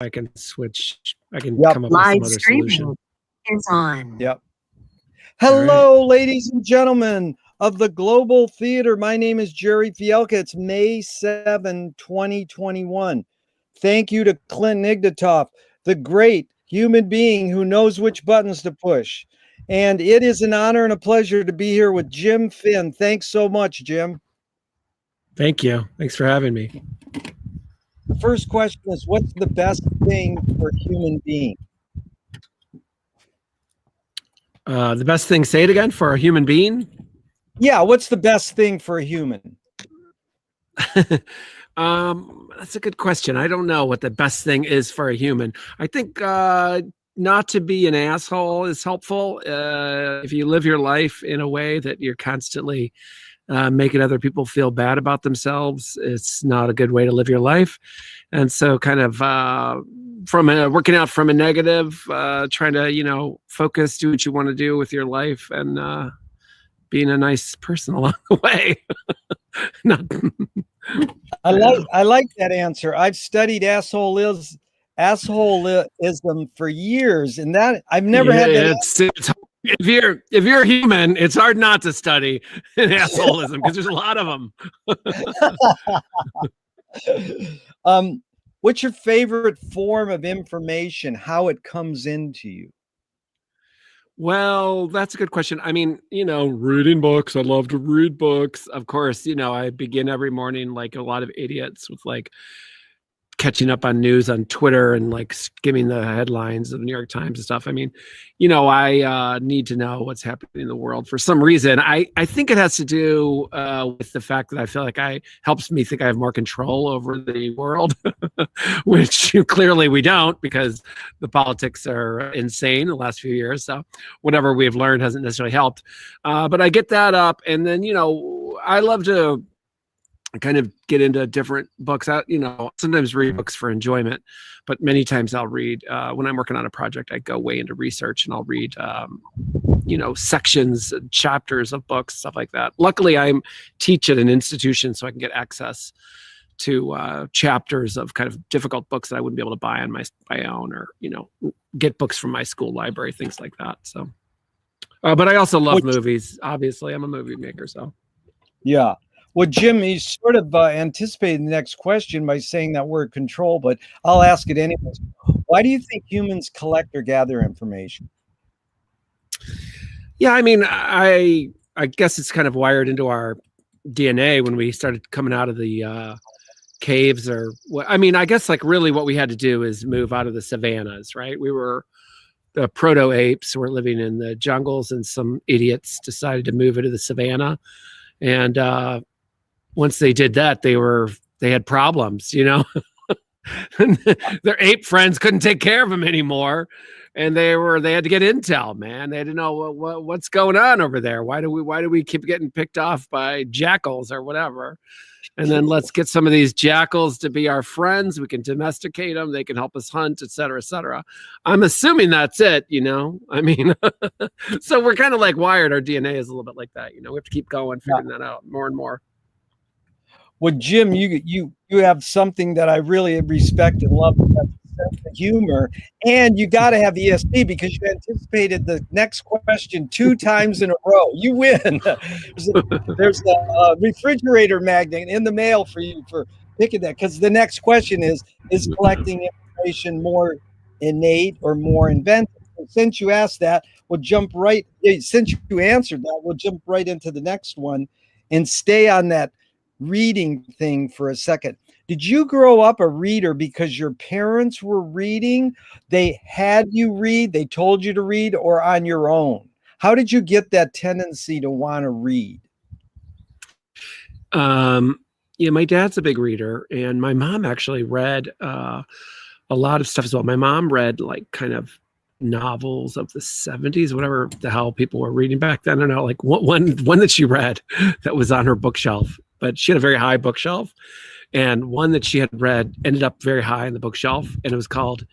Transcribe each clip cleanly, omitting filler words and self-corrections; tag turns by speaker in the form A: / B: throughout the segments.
A: I can switch. I can
B: Yep.
A: come up with
C: Live
A: some other solution.
C: streaming is on.
B: Yep. Hello, ladies and gentlemen of the Global Theater. My name is Gerry Fialka. It's May 7, 2021. Thank you to Clint Ignatoff, the great human being who knows which buttons to push. And it is an honor and a pleasure to be here with Jim Finn. Thanks so much, Jim.
A: Thank you. Thanks for having me.
B: The first question is, what's the best thing for a human being?
A: The best thing, say it again, for a human being?
B: Yeah, what's the best thing for a human?
A: That's a good question. I don't know what the best thing is for a human. I think not to be an asshole is helpful. If you live your life in a way that you're constantly making other people feel bad about themselves, it's not a good way to live your life. And so kind of working out from a negative, trying to, focus, do what you want to do with your life, and being a nice person along the way.
B: I like that answer. I've studied assholeism for years, and that I've never had that.
A: It's if you're a human, it's hard not to study assholeism because there's a lot of them.
B: What's your favorite form of information? How it comes into you?
A: Well, that's a good question. I mean, reading books. I love to read books. Of course, I begin every morning like a lot of idiots with like catching up on news on Twitter and like skimming the headlines of the New York Times and stuff. I mean, I need to know what's happening in the world for some reason. I think it has to do with the fact that I feel like helps me think I have more control over the world, which clearly we don't, because the politics are insane the last few years. So whatever we've learned hasn't necessarily helped. But I get that up, and then, I love to kind of get into different books. Sometimes read books for enjoyment, but many times I'll read when I'm working on a project. I go way into research and I'll read sections and chapters of books, stuff like that. Luckily, I teach at an institution, so I can get access to chapters of kind of difficult books that I wouldn't be able to buy on my own, or get books from my school library, things like that. So but I also love movies. Obviously, I'm a movie maker, so
B: yeah. Well, Jim, you sort of anticipated the next question by saying that word control, but I'll ask it anyways. Why do you think humans collect or gather information?
A: Yeah, I mean, I guess it's kind of wired into our DNA when we started coming out of the caves, or I guess like really what we had to do is move out of the savannas, right? We were the proto-apes were living in the jungles, and some idiots decided to move into the savannah. And once they did that, they had problems, Their ape friends couldn't take care of them anymore, and they had to get intel, man. They had to know what's going on over there. Why do we keep getting picked off by jackals or whatever? And then let's get some of these jackals to be our friends. We can domesticate them. They can help us hunt, et cetera, et cetera. I'm assuming that's it, I mean, so we're kind of like wired. Our DNA is a little bit like that, We have to keep going, figuring that out more and more.
B: Well, Jim, you have something that I really respect and love, that's sense of humor, and you got to have ESP because you anticipated the next question 2 times in a row. You win. There's a refrigerator magnet in the mail for you for picking that, because the next question is collecting information more innate or more inventive? And since you asked that, since you answered that, we'll jump right into the next one and stay on that reading thing for a second. Did you grow up a reader because your parents were reading? They had you read, they told you to read, or on your own? How did you get that tendency to want to read?
A: Yeah, my dad's a big reader, and my mom actually read a lot of stuff as well. My mom read like kind of novels of the 70s, whatever the hell people were reading back then. I don't know, like one that she read that was on her bookshelf, but she had a very high bookshelf, and one that she had read ended up very high in the bookshelf, and it was called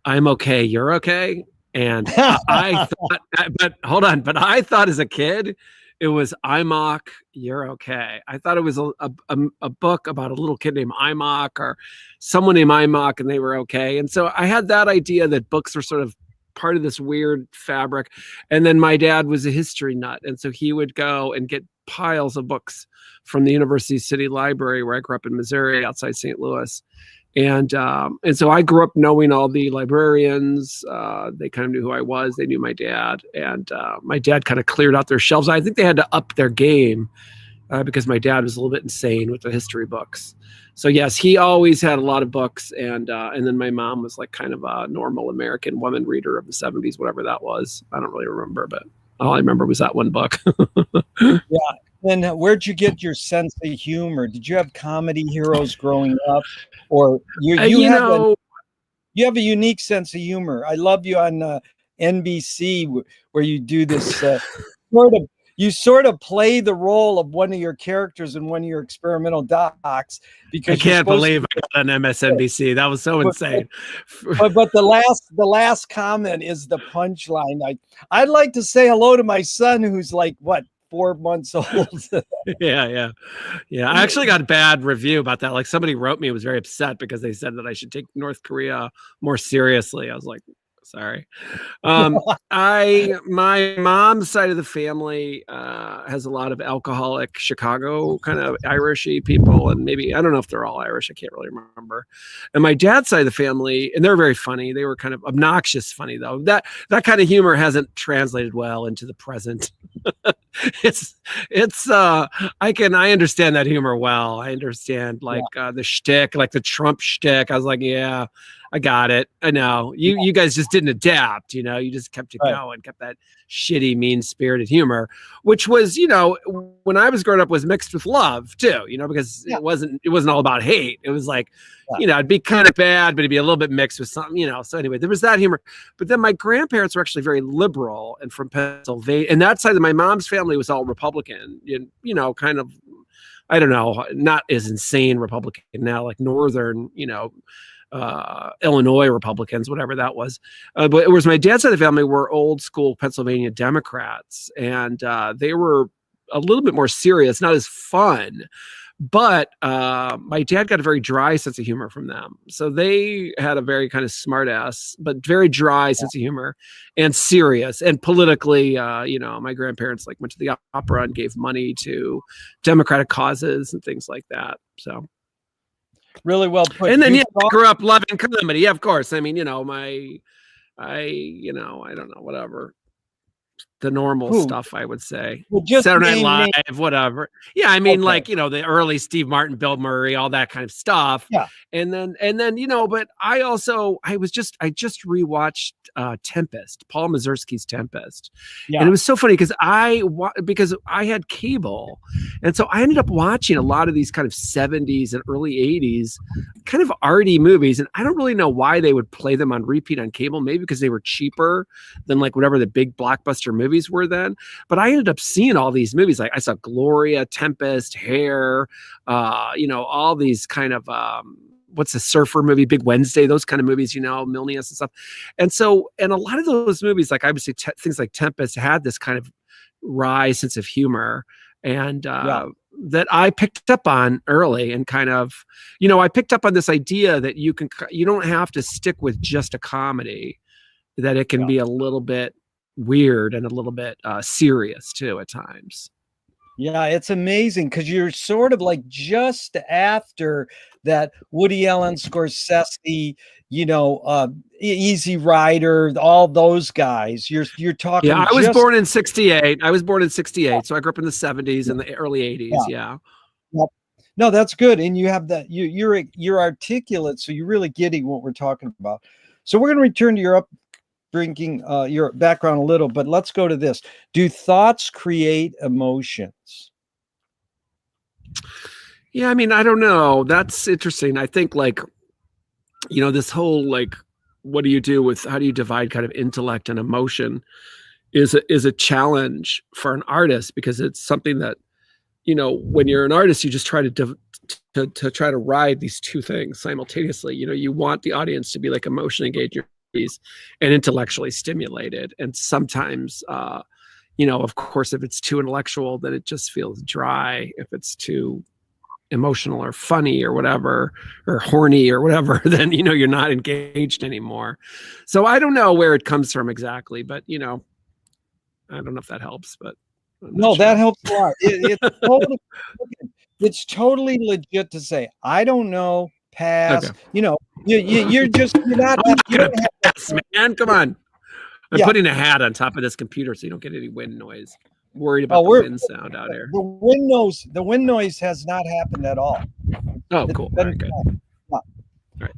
A: I'm Okay, You're Okay. And I thought, but hold on, but I thought as a kid It was Imok, You're Okay. I thought it was a book about a little kid named Imok or someone named Imok, and they were okay. And so I had that idea that books were sort of part of this weird fabric. And then my dad was a history nut, and so he would go and get piles of books from the University City Library, where I grew up in Missouri, outside St. Louis. And so I grew up knowing all the librarians. They kind of knew who I was. They knew my dad, and my dad kind of cleared out their shelves. I think they had to up their game because my dad was a little bit insane with the history books. So yes, he always had a lot of books, and then my mom was like kind of a normal American woman reader of the 70s, whatever that was. I don't really remember, but all I remember was that one book.
B: Yeah. And where'd you get your sense of humor? Did you have comedy heroes growing up, or you have a unique sense of humor? I love you on NBC where you do this sort of play the role of one of your characters in one of your experimental docs. Because
A: I can't believe I got on MSNBC. That was so insane.
B: But the last comment is the punchline. I'd like to say hello to my son, who's like, what, 4 months old.
A: Yeah. I actually got a bad review about that. Like, somebody wrote me, was very upset because they said that I should take North Korea more seriously. I was like, sorry. My mom's side of the family has a lot of alcoholic Chicago kind of Irishy people, and maybe, I don't know if they're all Irish, I can't really remember. And my dad's side of the family, and they're very funny. They were kind of obnoxious funny, though. That kind of humor hasn't translated well into the present. I understand that humor well. I understand the shtick, like the Trump shtick. I was like, yeah, I got it. I know you guys just didn't adapt, you just kept it going, kept that shitty, mean spirited humor, which was, when I was growing up, was mixed with love too, because it wasn't all about hate. It was like, it'd be kind of bad, but it'd be a little bit mixed with something, so anyway, there was that humor. But then my grandparents were actually very liberal and from Pennsylvania, and that side of my mom's family was all Republican, kind of, I don't know, not as insane Republican now, like Northern, Illinois Republicans, whatever that was. But it was my dad's side of the family were old school Pennsylvania Democrats, and they were a little bit more serious, not as fun. But my dad got a very dry sense of humor from them. So they had a very kind of smart ass, but very dry sense of humor, and serious. And politically, my grandparents went to the opera and gave money to Democratic causes and things like that. So
B: really well put.
A: And then I grew up loving comedy. Yeah, of course. I mean, I don't know, whatever. The normal stuff, I would say.
B: Well, just
A: Saturday Night Live, whatever. Yeah, I mean, the early Steve Martin, Bill Murray, all that kind of stuff.
B: Yeah.
A: And then, but I just rewatched Tempest, Paul Mazursky's Tempest. Yeah. And it was so funny because I had cable. And so I ended up watching a lot of these kind of 70s and early 80s kind of arty movies. And I don't really know why they would play them on repeat on cable. Maybe because they were cheaper than whatever the big blockbuster movies were then. But I ended up seeing all these movies. Like I saw Gloria, Tempest, Hair, all these kind of what's the surfer movie, Big Wednesday, those kind of movies, Milnius and stuff. And a lot of those movies, like I would say things like Tempest, had this kind of wry sense of humor, and that I picked up on early, and kind of, I picked up on this idea that you don't have to stick with just a comedy, that it can be a little bit weird and a little bit serious too at times.
B: Yeah, it's amazing because you're sort of like just after that Woody Allen, Scorsese, Easy Rider, all those guys. You're talking.
A: Yeah, I was born in '68. So I grew up in the '70s and the early '80s. Yeah.
B: No, that's good, and you have that. You're articulate, so you're really getting what we're talking about. So we're going to return to your your background a little, but let's go to this. Do thoughts create emotions?
A: Yeah, I mean, I don't know. That's interesting. I think this whole what do you do with, how do you divide kind of intellect and emotion is a challenge for an artist, because it's something that, when you're an artist, you just try to try to ride these two things simultaneously. You want the audience to be emotionally engaged and intellectually stimulated. And sometimes, of course, if it's too intellectual, then it just feels dry. If it's too emotional or funny or whatever, or horny or whatever, then, you're not engaged anymore. So I don't know where it comes from exactly, but, I don't know if that helps, but
B: no,
A: sure.
B: that helps a lot. It's totally legit to say, I don't know, pass.
A: Okay.
B: You're not.
A: I'm
B: You
A: gonna
B: don't have
A: pass, man. Come on. I'm
B: Yeah.
A: putting a hat on top of this computer so you don't get any wind noise. I'm worried about the wind sound out here.
B: The wind noise has not happened at all.
A: Oh, cool. All right, good.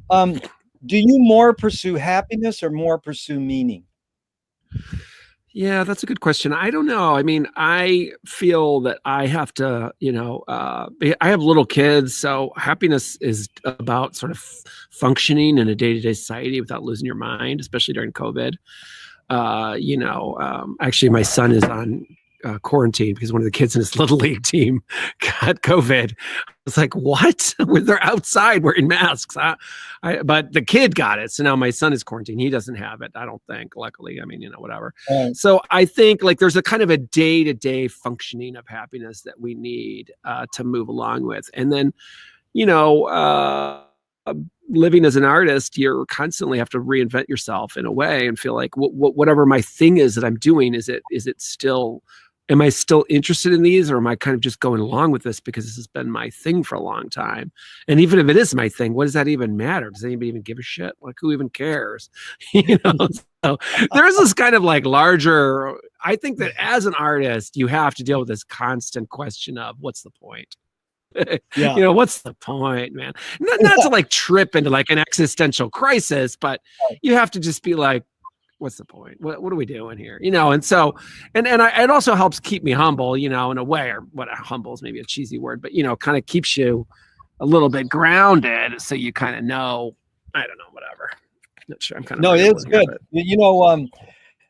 B: All right. Do you more pursue happiness or more pursue meaning?
A: Yeah, that's a good question. I don't know. I mean, I feel that I have to, I have little kids, so happiness is about sort of functioning in a day-to-day society without losing your mind, especially during COVID. Actually, my son is on quarantine because one of the kids in his little league team got COVID. It's like, what? They're outside wearing masks. But the kid got it. So now my son is quarantined. He doesn't have it, I don't think, luckily. I mean, whatever. So I think like there's a kind of a day-to-day functioning of happiness that we need to move along with. And then, living as an artist, you constantly have to reinvent yourself in a way and feel like whatever my thing is that I'm doing, is it still, am I still interested in these, or am I kind of just going along with this because this has been my thing for a long time? And even if it is my thing, what does that even matter? Does anybody even give a shit? Like, who even cares? So there's this kind of like larger, I think that as an artist, you have to deal with this constant question of what's the point?
B: Yeah.
A: What's the point, man? Not to like trip into like an existential crisis, but you have to just be like, what's the point? What are we doing here? And so, it also helps keep me humble, in a way, or what, humble is maybe a cheesy word, but, kind of keeps you a little bit grounded. So you kind of know, I don't know, whatever. Not sure. I'm kind of,
B: no, it's good.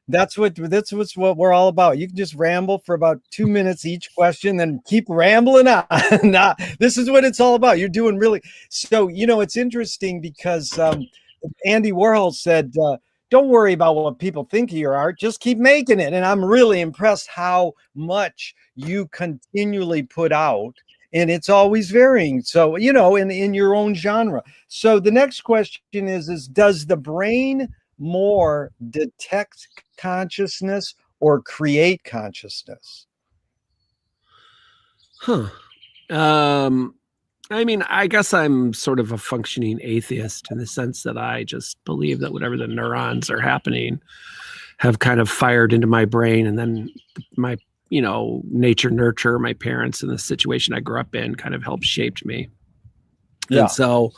B: That's what we're all about. You can just ramble for about 2 minutes each question, then keep rambling on. This is what it's all about. You're doing really so. It's interesting because Andy Warhol said, "Don't worry about what people think of your art. Just keep making it." And I'm really impressed how much you continually put out, and it's always varying. So in your own genre. So the next question is does the brain more detect consciousness or create consciousness?
A: I mean, I guess I'm sort of a functioning atheist in the sense that I just believe that whatever the neurons are happening have kind of fired into my brain, and then my nature nurture, my parents and the situation I grew up in kind of helped shaped me. Yeah. And so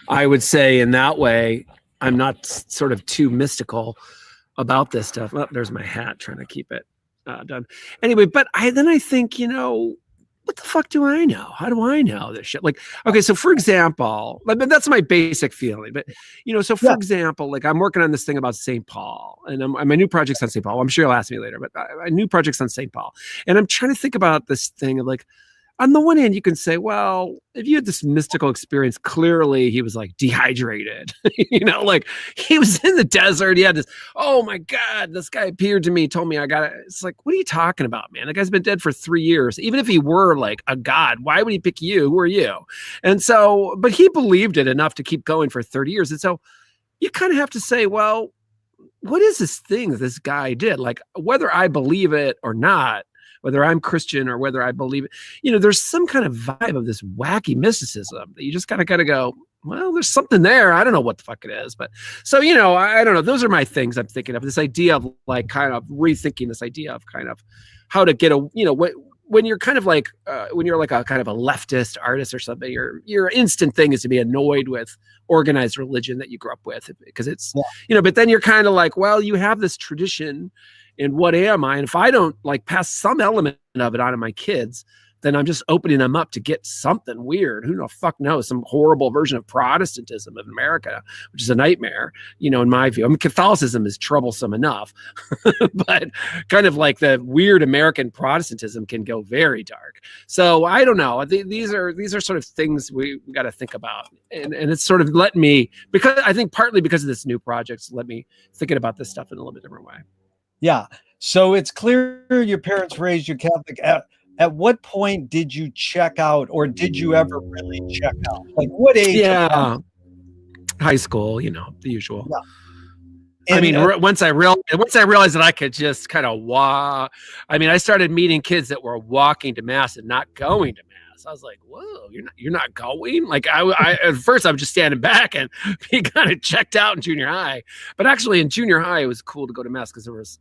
A: I would say in that way, I'm not sort of too mystical about this stuff. Oh, there's my hat, trying to keep it done. Anyway, but I think, what the fuck do I know? How do I know this shit? Like, okay, so for example, that's my basic feeling. But, so for example, like I'm working on this thing about St. Paul, and my new project's on St. Paul. I'm sure you'll ask me later, but my new project's on St. Paul. And I'm trying to think about this thing of like, on the one hand, you can say, well, if you had this mystical experience, clearly he was like dehydrated, like he was in the desert. He had this, oh my God, this guy appeared to me, told me I got it. It's like, what are you talking about, man? The guy's been dead for 3 years. Even if he were like a god, why would he pick you? Who are you? And so, but he believed it enough to keep going for 30 years. And so you kind of have to say, well, what is this thing that this guy did? Like, whether I believe it or not, whether I'm Christian or whether I believe it, there's some kind of vibe of this wacky mysticism that you just kind of got to go, well, there's something there. I don't know what the fuck it is. But so, I don't know. Those are my things I'm thinking of, this idea of like kind of rethinking this idea of kind of how to get when you're kind of like, when you're like a kind of a leftist artist or something, your instant thing is to be annoyed with organized religion that you grew up with, because it's, but then you're kind of like, well, you have this tradition. And what am I? And if I don't like pass some element of it on to my kids, then I'm just opening them up to get something weird. Who the fuck knows? Some horrible version of Protestantism of America, which is a nightmare, in my view. I mean, Catholicism is troublesome enough, but kind of like the weird American Protestantism can go very dark. So I don't know. These are sort of things we got to think about. And it's sort of let me, because I think partly because of this new project, let me thinking about this stuff in a little bit different way.
B: Yeah. So it's clear your parents raised you Catholic. At what point did you check out, or did you ever really check out? Like what age approximately?
A: Yeah, high school, the usual.
B: Yeah.
A: I
B: And
A: mean, once I realized that I could just kind of walk. I mean, I started meeting kids that were walking to mass and not going to mass. I was like, "Whoa, you're not going?" Like I at first I was just standing back and being kind of checked out in junior high. But actually, in junior high, it was cool to go to mass because there was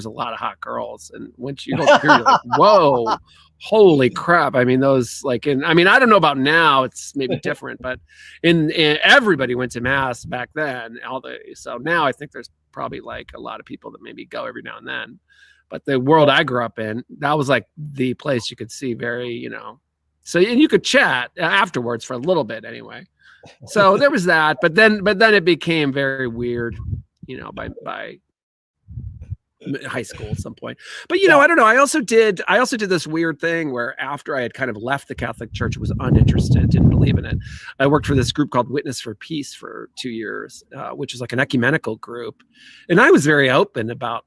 A: a lot of hot girls, and once you go through, you're like, "Whoa, holy crap!" I mean, those like, I don't know about now; it's maybe different, but in everybody went to mass back then. So now I think there's probably like a lot of people that maybe go every now and then. But the world I grew up in, that was like the place you could see so and you could chat afterwards for a little bit anyway. So there was that, but then it became very weird, by high school at some point. But I don't know. I also did this weird thing where after I had kind of left the Catholic Church, was uninterested, didn't believe in it. I worked for this group called Witness for Peace for 2 years, which is like an ecumenical group. And I was very open about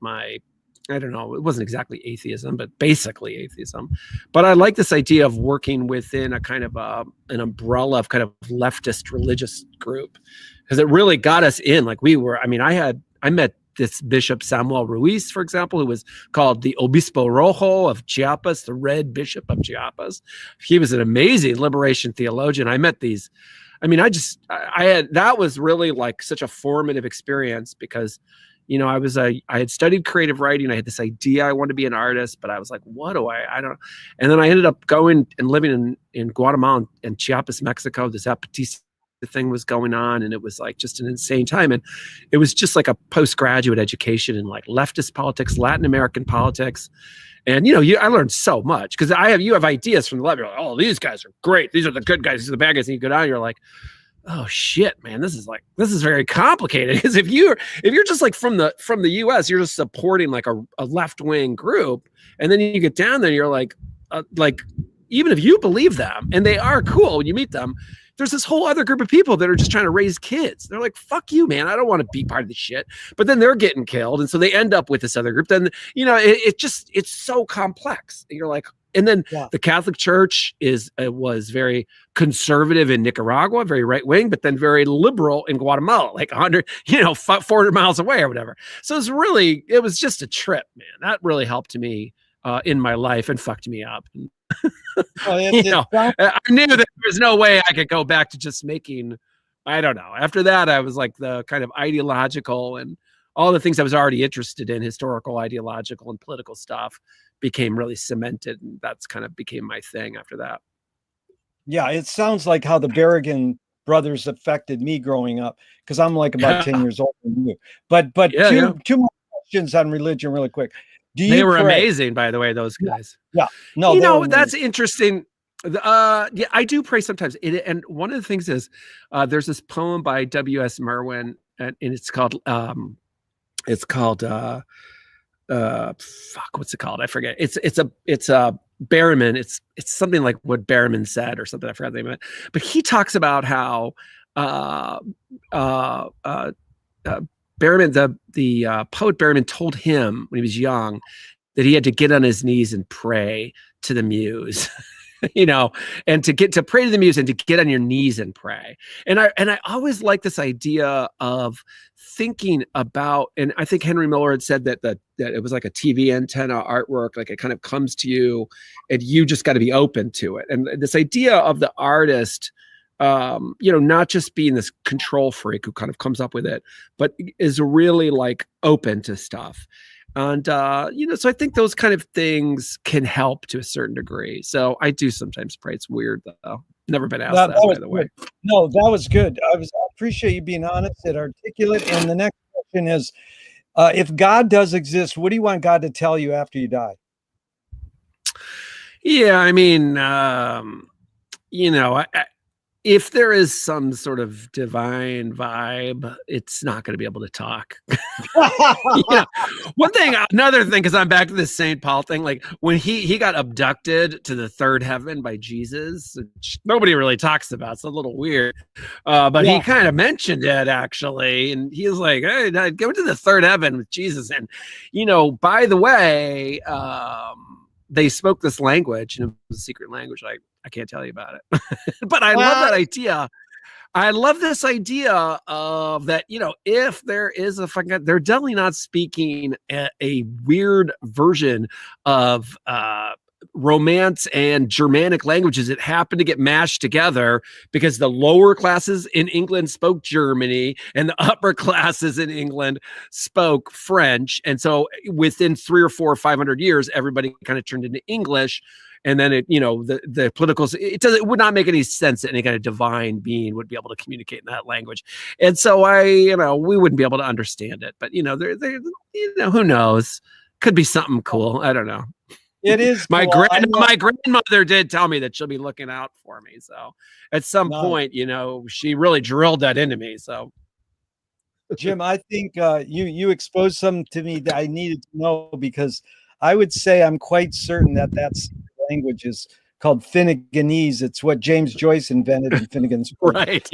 A: I don't know, it wasn't exactly atheism, but basically atheism. But I like this idea of working within a kind of an umbrella of kind of leftist religious group, because it really got us in. Like I met this Bishop Samuel Ruiz, for example, who was called the Obispo Rojo of Chiapas, the Red Bishop of Chiapas. He was an amazing liberation theologian. I met these. That was really like such a formative experience because, I had studied creative writing. I had this idea I wanted to be an artist, but I was like, what do I don't. And then I ended up going and living in Guatemala and Chiapas, Mexico. This Zapatista thing was going on, and it was like just an insane time. And it was just like a postgraduate education in like leftist politics, Latin American politics. And I learned so much because you have ideas from the left. You're like, oh, these guys are great. These are the good guys. These are the bad guys. And you go down, you're like, oh shit, man, this is very complicated. Because if you're just like from the US, you're just supporting like a left-wing group, and then you get down there, you're like even if you believe them and they are cool when you meet them, there's this whole other group of people that are just trying to raise kids. They're like, fuck you, man. I don't want to be part of this shit. But then they're getting killed. And so they end up with this other group. Then, it's so complex. And you're like, and then the Catholic Church was very conservative in Nicaragua, very right wing, but then very liberal in Guatemala, like 400 miles away or whatever. So it was just a trip, man. That really helped me in my life and fucked me up. I knew that there was no way I could go back to just making, I don't know. After that, I was like the kind of ideological and all the things I was already interested in, historical, ideological, and political stuff, became really cemented. And that's kind of became my thing after that.
B: Yeah, it sounds like how the Berrigan brothers affected me growing up, because I'm like about 10 years older than you. But two more questions on religion really quick.
A: They were amazing, by the way, those guys.
B: Yeah. No,
A: that's interesting. Yeah, I do pray sometimes. And one of the things is there's this poem by W.S. Merwin, and it's called what's it called? I forget. It's a Berriman. It's something like what Berriman said or something. I forgot the name of it. But he talks about how Berriman, the poet Berriman, told him when he was young that he had to get on his knees and pray to the muse. And to pray to the muse and to get on your knees and pray. And I always like this idea of thinking about, and I think Henry Miller had said that it was like a TV antenna artwork, like it kind of comes to you and you just got to be open to it. And this idea of the artist, not just being this control freak who kind of comes up with it, but is really like open to stuff. And, so I think those kind of things can help to a certain degree. So I do sometimes pray. It's weird, though. Never been asked that by the way.
B: No, that was good. I appreciate you being honest and articulate. And the next question is, if God does exist, what do you want God to tell you after you die?
A: Yeah, I mean, if there is some sort of divine vibe, it's not going to be able to talk. Another thing, because I'm back to this St. Paul thing, like when he got abducted to the third heaven by Jesus, which nobody really talks about. It's a little weird. But he kind of mentioned it actually. And he was like, hey, go to the third heaven with Jesus. And, by the way, they spoke this language, and it was a secret language. I can't tell you about it. But I love that idea. I love this idea of that, if there is they're definitely not speaking a weird version of Romance and Germanic languages that happen to get mashed together because the lower classes in England spoke Germany and the upper classes in England spoke French. And so within 300 or 400 or 500 years, everybody kind of turned into English. And then the politicals, it would not make any sense that any kind of divine being would be able to communicate in that language. And so we wouldn't be able to understand it. But who knows? Could be something cool. I don't know.
B: It is
A: my grandmother did tell me that she'll be looking out for me. So at some point, she really drilled that into me. So
B: Jim, I think you exposed something to me that I needed to know, because I would say I'm quite certain that that's language is called Finneganese. It's what James Joyce invented in Finnegan's Wake.
A: Right.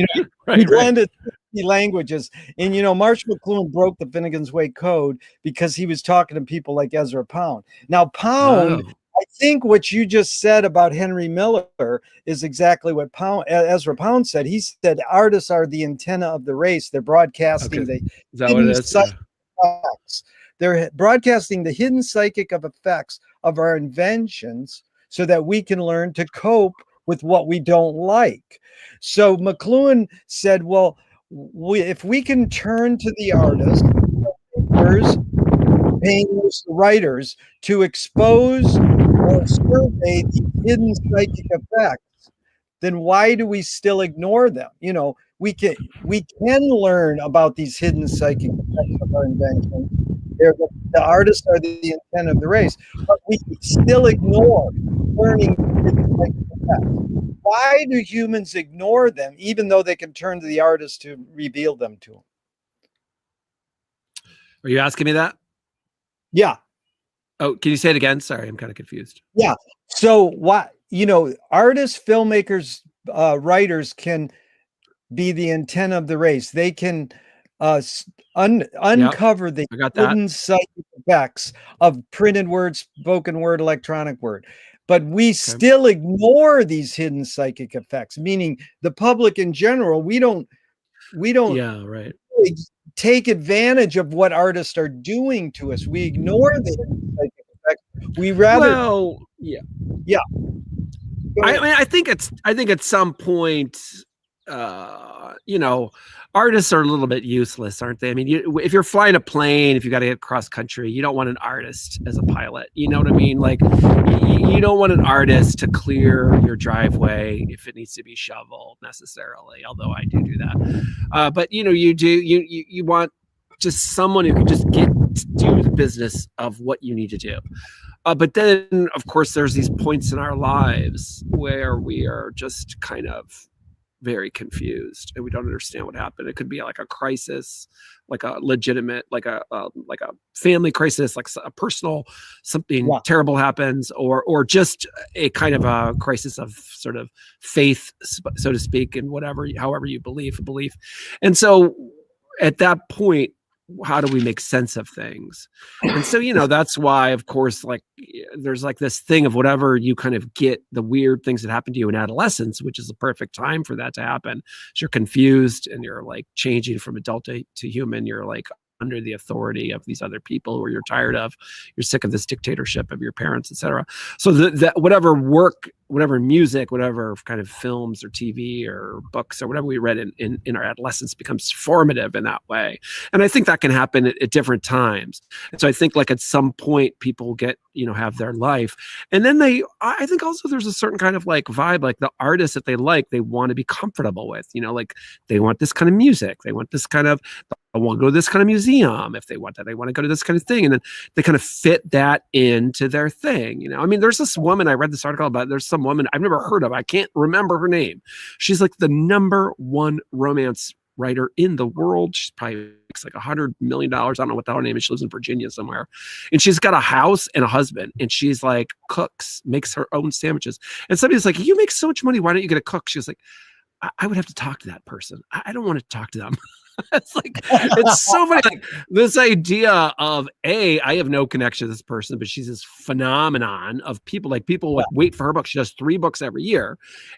B: He blended languages. And, Marsh McLuhan broke the Finnegan's Wake code because he was talking to people like Ezra Pound. Now, Pound, I think what you just said about Henry Miller is exactly what Ezra Pound said. He said artists are the antenna of the race. They're broadcasting the hidden psychic effects. They're broadcasting the hidden psychic effects of our inventions so that we can learn to cope with what we don't like. So McLuhan said, well, if we can turn to the artists, painters, writers to expose or survey the hidden psychic effects, then why do we still ignore them? We can learn about these hidden psychic effects of our invention. The artists are the intent of the race, but we still ignore learning hidden psychic effects. Why do humans ignore them, even though they can turn to the artist to reveal them to them?
A: Are you asking me that?
B: Yeah.
A: Oh, can you say it again? Sorry, I'm kind of confused.
B: Yeah. So what, artists, filmmakers, writers can be the intent of the race. They can uncover the hidden psychic effects of printed word, spoken word, electronic word. But we still ignore these hidden psychic effects, meaning the public in general, we don't really take advantage of what artists are doing to us. We ignore the hidden psychic effects. We rather
A: I think at some point, artists are a little bit useless, aren't they? I mean, if you're flying a plane, if you got to get cross country, you don't want an artist as a pilot. You know what I mean? Like, you don't want an artist to clear your driveway if it needs to be shoveled necessarily. Although I do that, but you want just someone who can just get to do the business of what you need to do. But then, of course, there's these points in our lives where we are just kind of very confused and we don't understand what happened. It could be like a crisis, like a legitimate, like a family crisis, like a personal, something terrible happens, or just a kind of a crisis of sort of faith, so to speak, and however you believe. And so at that point, how do we make sense of things? And so, that's why, of course, like there's like this thing of whatever you kind of get, the weird things that happen to you in adolescence, which is the perfect time for that to happen. So you're confused and you're like changing from adult to human. You're like under the authority of these other people who you're tired of. You're sick of this dictatorship of your parents, etc. So that whatever work, whatever music, whatever kind of films or TV or books or whatever we read in our adolescence becomes formative in that way. And I think that can happen at different times. And so I think like at some point people get, have their life. And then I think also there's a certain kind of like vibe, like the artists that they want to be comfortable with, like they want this kind of music. They want this kind of, the want to go to this kind of museum. If they want that, they want to go to this kind of thing. And then they kind of fit that into their thing. You know, I mean, there's this woman, I read this article about, there's some woman I've never heard of. I can't remember her name. She's like the #1 romance writer in the world. She's probably makes like $100 million. I don't know what the hell her name is. She lives in Virginia somewhere. And she's got a house and a husband. And she's like cooks, makes her own sandwiches. And somebody's like, you make so much money. Why don't you get a cook? She was like, I would have to talk to that person. I don't want to talk to them. It's like, it's so funny. Like this idea of I have no connection to this person, but she's this phenomenon of people, like people like wait for her book. She does 3 books every year.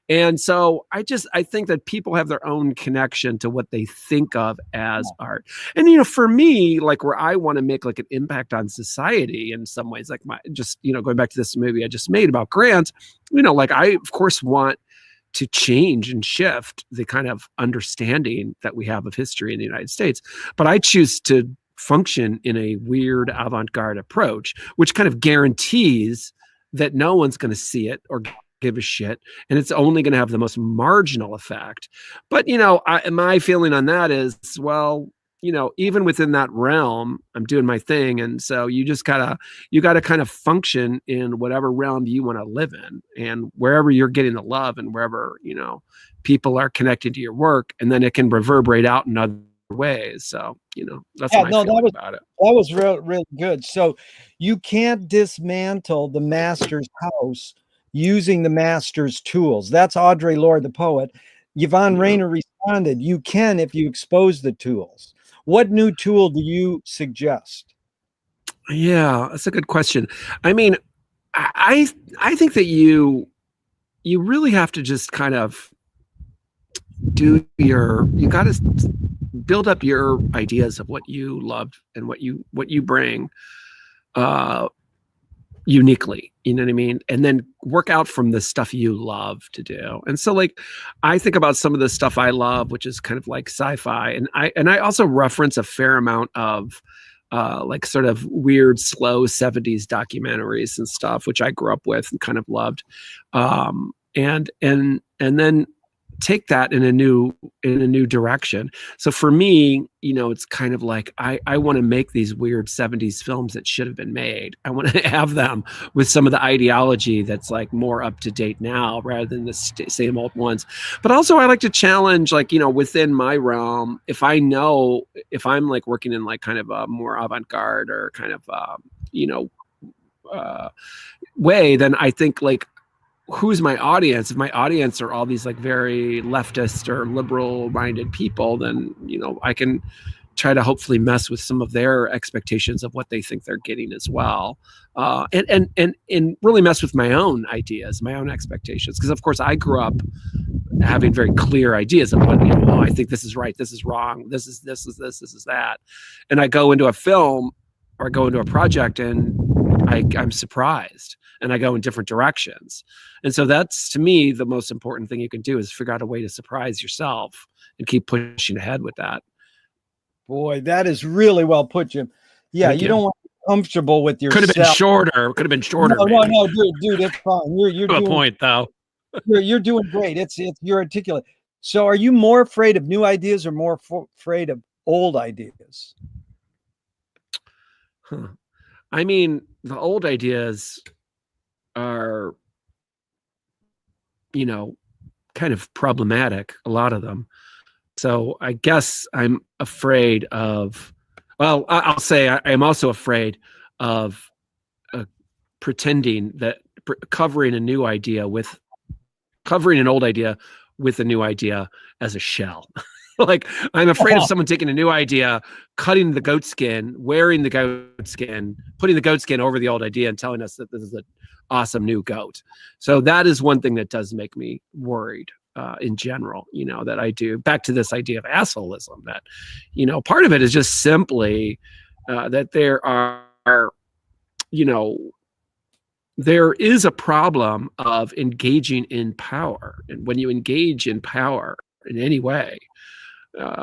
A: And so I think that people have their own connection to what they think of as art. And, you know, for me, like where I want to make like an impact on society in some ways, like going back to this movie I just made about Grant, you know, like I of course want to change and shift the kind of understanding that we have of history in the United States. But I choose to function in a weird avant-garde approach, which kind of guarantees that no one's going to see it or give a shit. And it's only going to have the most marginal effect. But, you know, my feeling on that is, well, you know, even within that realm, I'm doing my thing. And so you got to kind of function in whatever realm you want to live in, and wherever you're getting the love and wherever, you know, people are connected to your work, and then it can reverberate out in other ways. So, you know, that's my feeling about it.
B: That was really good. So you can't dismantle the master's house using the master's tools. That's Audre Lorde, the poet. Yvonne Rainer responded, you can if you expose the tools. What new tool do you suggest?
A: Yeah, that's a good question. I mean, I think that you really have to just kind of you got to build up your ideas of what you love and what you bring uniquely, you know what I mean? And then work out from the stuff you love to do. And so like, I think about some of the stuff I love, which is kind of like sci-fi. And I also reference a fair amount of like sort of weird, slow 70s documentaries and stuff, which I grew up with and kind of loved. And then take that in a new direction. So for me, you know, it's kind of like I want to make these weird 70s films that should have been made. I want to have them with some of the ideology that's like more up to date now rather than the same old ones. But also I like to challenge, like, you know, within my realm, if I'm like working in like kind of a more avant-garde or kind of way, then I think like, who's my audience? If my audience are all these like very leftist or liberal minded people, then, you know, I can try to hopefully mess with some of their expectations of what they think they're getting as well. And really mess with my own ideas, my own expectations. Because of course I grew up having very clear ideas of what, you know, I think this is right, this is wrong, this is that. And I go into a film or I go into a project and I'm surprised. And I go in different directions. And so that's, to me, the most important thing you can do is figure out a way to surprise yourself and keep pushing ahead with that.
B: Boy, that is really well put, Jim. Yeah, you don't want to be comfortable with yourself.
A: Could have been shorter.
B: No, dude, it's fine. You're doing
A: a point, though.
B: You're doing great. You're articulate. So are you more afraid of new ideas or more afraid of old ideas?
A: I mean, the old ideas are, you know, kind of problematic, a lot of them. So I guess I'm afraid of, well, I'll say I'm also afraid of pretending that covering an old idea with a new idea as a shell. Like, I'm afraid of someone taking a new idea, cutting the goat skin, wearing the goat skin, putting the goat skin over the old idea and telling us that this is an awesome new goat. So that is one thing that does make me worried in general, you know, that I do. Back to this idea of assholism, that, you know, part of it is just simply that there are, you know, there is a problem of engaging in power. And when you engage in power in any way,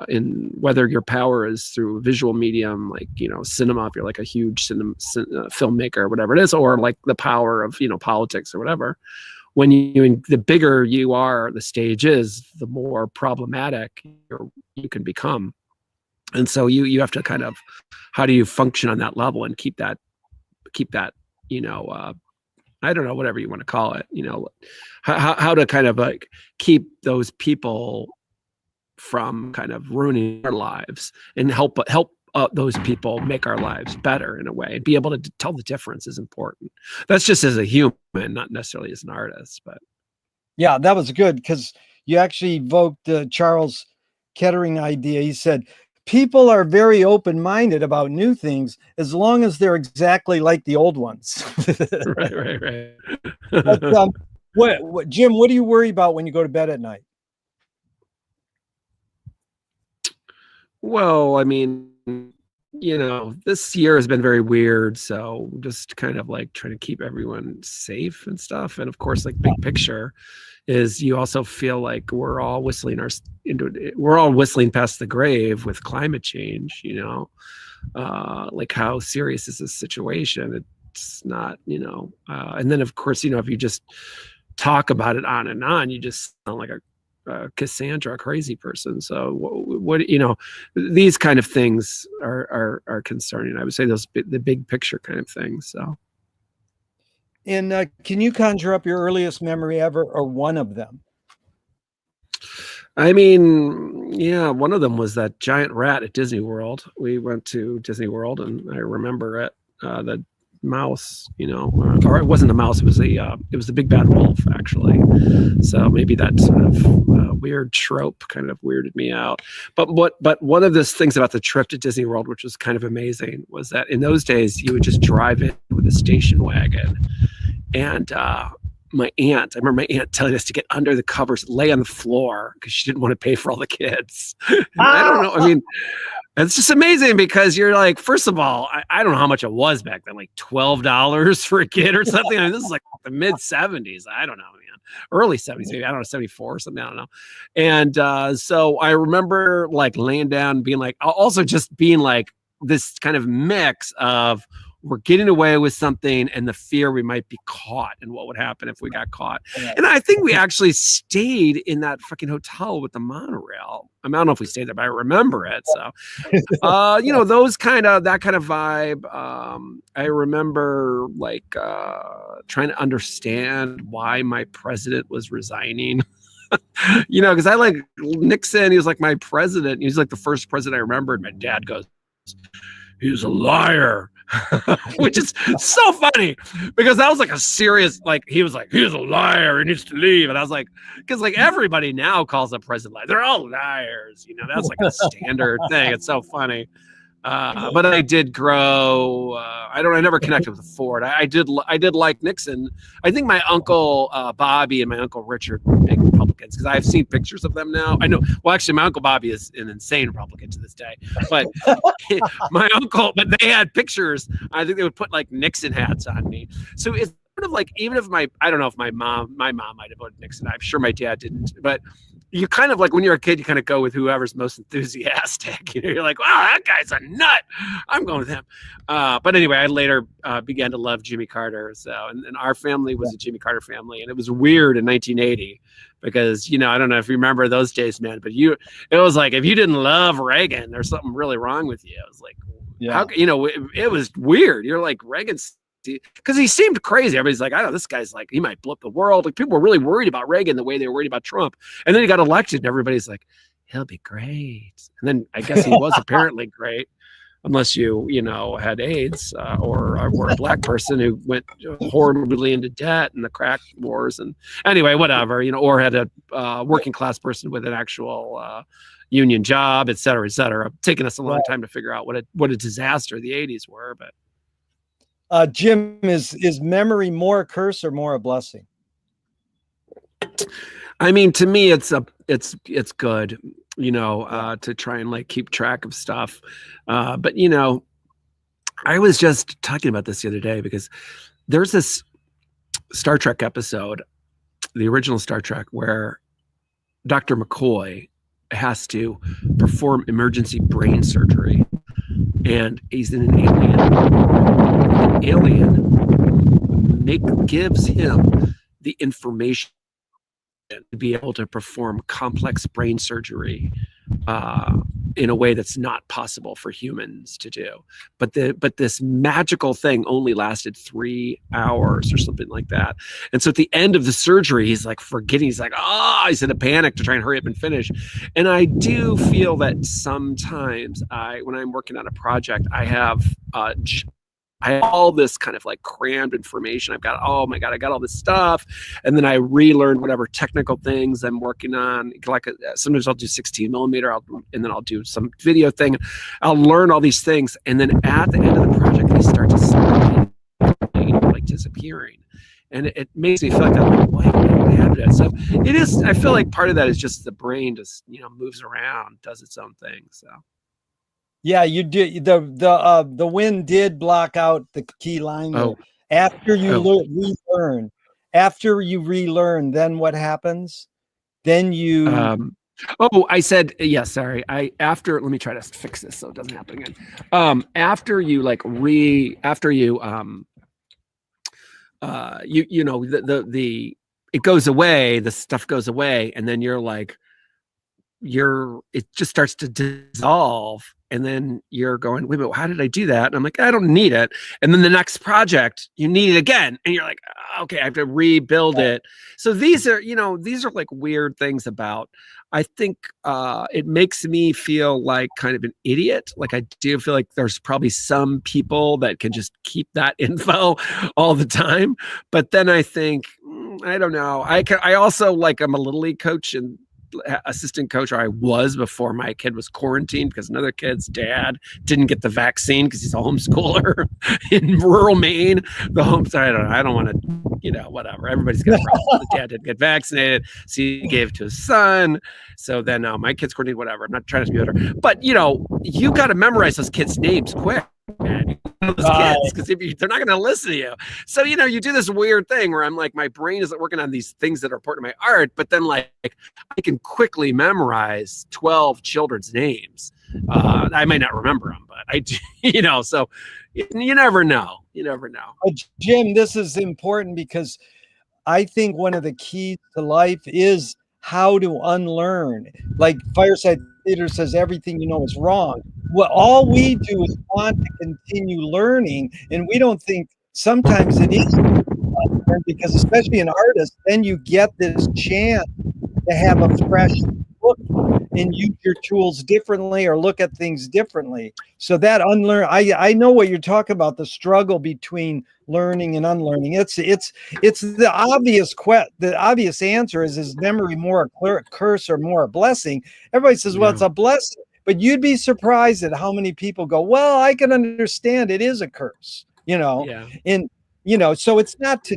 A: in whether your power is through visual medium, like, you know, cinema, if you're like a huge filmmaker or whatever it is, or like the power of, you know, politics or whatever, when the bigger you are, the stage is, the more problematic you can become. And so you have to kind of, how do you function on that level and keep that, you know, I don't know, whatever you want to call it, you know, how to kind of like keep those people from kind of ruining our lives and help those people make our lives better in a way, and be able to tell the difference is important. That's just as a human, not necessarily as an artist. But
B: yeah, that was good because you actually evoked Charles Kettering idea. He said, people are very open-minded about new things as long as they're exactly like the old ones.
A: right.
B: But, Jim, what do you worry about when you go to bed at night?
A: Well, I mean, you know, this year has been very weird. So just kind of like trying to keep everyone safe and stuff. And of course, like big picture is you also feel like we're all whistling past the grave with climate change, you know, like how serious is this situation? It's not, you know, and then of course, you know, if you just talk about it on and on, you just sound like a Cassandra, a crazy person. So what you know, these kind of things are concerning. I would say the big picture kind of things. So,
B: and can you conjure up your earliest memory ever, or one of them?
A: I mean, yeah, one of them was that giant rat at Disney World. We went to Disney World, and I remember it. The mouse, you know, or it wasn't a mouse. It was the big bad wolf, actually. So maybe that sort of weird trope kind of weirded me out. But one of the things about the trip to Disney World, which was kind of amazing, was that in those days you would just drive in with a station wagon, and I remember my aunt telling us to get under the covers, lay on the floor because she didn't want to pay for all the kids. I don't know. I mean, it's just amazing because you're like, first of all, I don't know how much it was back then, like $12 for a kid or something. I mean, this is like the mid 70s. I don't know, man. Early 70s, maybe. I don't know, 74 or something. I don't know. And so I remember like laying down, being like, also just being like this kind of mix of, we're getting away with something and the fear we might be caught and what would happen if we got caught. And I think we actually stayed in that fucking hotel with the monorail. I mean, I don't know if we stayed there, but I remember it. So, you know, that kind of vibe. I remember like trying to understand why my president was resigning. You know, because I like Nixon. He was like my president. He was like the first president I remembered. My dad goes, "He's a liar." Which is so funny because that was like a serious, like, he was like, "He's a liar, he needs to leave." And I was like, because like everybody now calls a president liar. They're all liars, you know, that's like a standard thing. It's so funny. But I did grow. I never connected with Ford. I did like Nixon. I think my uncle Bobby and my uncle Richard were big Republicans because I've seen pictures of them now. I know. Well, actually, my uncle Bobby is an insane Republican to this day. But but they had pictures. I think they would put like Nixon hats on me. So it's sort of like, even if I don't know if my mom might have voted Nixon. I'm sure my dad didn't, but you kind of like, when you're a kid, you kind of go with whoever's most enthusiastic. You know, you're like, "Wow, that guy's a nut. I'm going with him." But anyway, I later began to love Jimmy Carter. So, and our family was a Jimmy Carter family, and it was weird in 1980 because, you know, I don't know if you remember those days, man, but it was like, if you didn't love Reagan, there's something really wrong with you. It was like, how, you know, it was weird. You're like, Reagan's, because he seemed crazy. Everybody's like, "I know this guy's like, he might blow up the world." Like, people were really worried about Reagan the way they were worried about Trump. And then he got elected and everybody's like, "He'll be great." And then I guess he was apparently great, unless you know, had AIDS or were a black person who went horribly into debt and the crack wars. And anyway, whatever, you know, or had a working class person with an actual union job, et cetera, et cetera. Taking us a long time to figure out what a disaster the 80s were. But
B: Jim, is memory more a curse or more a blessing?
A: I mean, to me, it's good, you know, to try and like keep track of stuff. But you know, I was just talking about this the other day because there's this Star Trek episode, the original Star Trek, where Dr. McCoy has to perform emergency brain surgery, and he's in an alien. An alien gives him the information to be able to perform complex brain surgery in a way that's not possible for humans to do. But this magical thing only lasted 3 hours or something like that. And so at the end of the surgery, he's like forgetting. He's like, he's in a panic to try and hurry up and finish. And I do feel that sometimes when I'm working on a project, I have all this kind of like crammed information. I've got, oh my God, I got all this stuff. And then I relearn whatever technical things I'm working on. Like sometimes I'll do 16 millimeter and then I'll do some video thing. I'll learn all these things. And then at the end of the project, they start to slowly like disappearing. And it makes me feel like I'm like, what happened? So it is, I feel like part of that is just the brain just, moves around, does its own thing. So.
B: Yeah, you did. The wind did block out the key line there. After you relearn, then what happens? Then you.
A: I said yes. Sorry. Let me try to fix this so it doesn't happen again. After you it goes away. The stuff goes away, and then you're like, it just starts to dissolve. And then you're going, wait a minute, how did I do that? And I'm like, I don't need it. And then the next project, you need it again. And you're like, okay, I have to rebuild it. So these are like weird things about, I think it makes me feel like kind of an idiot. Like I do feel like there's probably some people that can just keep that info all the time. But then I think, I don't know. I also I'm a little league coach and assistant coach, or I was before my kid was quarantined because another kid's dad didn't get the vaccine because he's a homeschooler in rural Maine. I don't want to, whatever. Everybody's got a problem. The dad didn't get vaccinated, so he gave it to his son. So then my kid's quarantined, whatever. I'm not trying to be better. But, you got to memorize those kids' names quick. Man. Those kids, because they're not going to listen to you. So you do this weird thing where I'm like, my brain isn't working on these things that are important to my art, but then I can quickly memorize 12 children's names. I might not remember them, but I do. So you never know.
B: Jim, this is important because I think one of the keys to life is how to unlearn. Like Fireside Theater says, everything you know is wrong. Well, all we do is want to continue learning, and we don't think sometimes it is, because especially an artist, then you get this chance to have a fresh look and use your tools differently or look at things differently. So that I know what you're talking about, the struggle between learning and unlearning. It's the obvious answer is memory more a curse or more a blessing? Everybody says, well, it's a blessing. But you'd be surprised at how many people go, well, I can understand it is a curse, and, so it's not to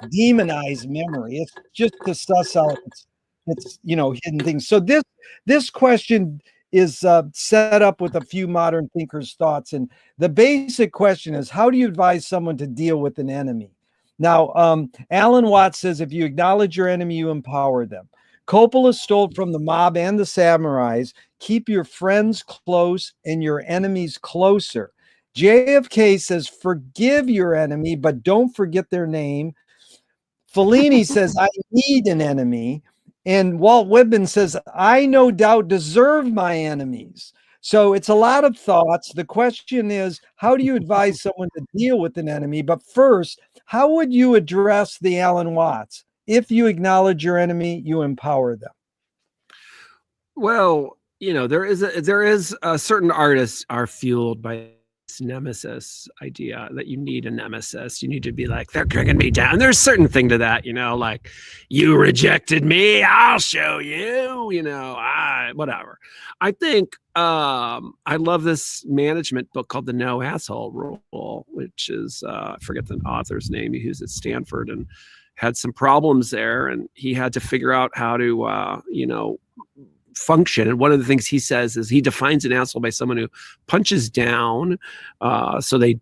B: demonize memory. It's just to suss out its hidden things. So this question is set up with a few modern thinkers' thoughts. And the basic question is, how do you advise someone to deal with an enemy? Now, Alan Watts says, if you acknowledge your enemy, you empower them. Coppola stole from the mob and the samurais. Keep your friends close and your enemies closer. JFK says, forgive your enemy, but don't forget their name. Fellini says, I need an enemy. And Walt Whitman says, I no doubt deserve my enemies. So it's a lot of thoughts. The question is, how do you advise someone to deal with an enemy? But first, how would you address the Alan Watts? If you acknowledge your enemy, you empower them.
A: Well, there is a certain artists are fueled by this nemesis idea that you need a nemesis. You need to be like, they're kicking me down. There's a certain thing to that, like, you rejected me, I'll show you, whatever. I think I love this management book called The No Asshole Rule, which is I forget the author's name. He was at Stanford and had some problems there, and he had to figure out how to function. And one of the things he says is he defines an asshole by someone who punches down, so they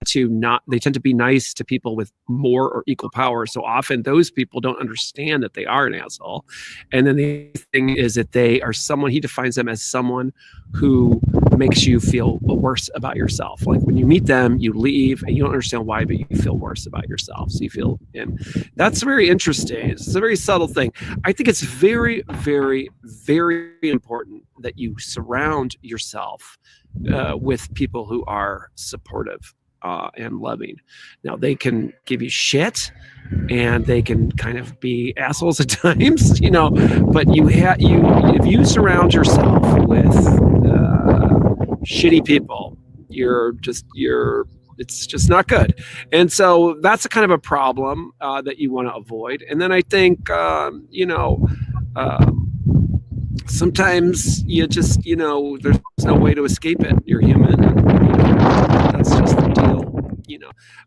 A: they tend to be nice to people with more or equal power. So often those people don't understand that they are an asshole. And then the thing is that he defines them as someone who makes you feel worse about yourself. Like when you meet them, you leave and you don't understand why, but you feel worse about yourself. So you feel, and that's very interesting. It's a very subtle thing. I think it's very, very, very important that you surround yourself with people who are supportive and loving. Now they can give you shit, and they can kind of be assholes at times, but if you surround yourself with shitty people, it's just not good. And so that's a kind of a problem that you want to avoid. And then I think sometimes there's no way to escape it. You're human, and that's just the deal.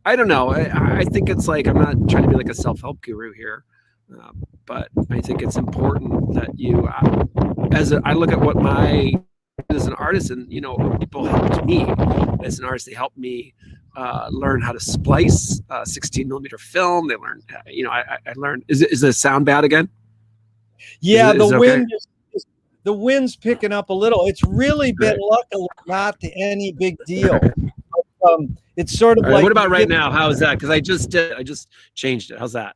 A: I don't know. I think it's like, I'm not trying to be like a self-help guru here, but I think it's important that you, I look at what as an artist, and people helped me as an artist. They helped me learn how to splice 16 millimeter film. They learned, I learned. Is the sound bad again?
B: Yeah, the wind's picking up a little. It's really been luckily not any big deal. It's sort of like.
A: What about right now? How is that? Because I just changed it. How's that?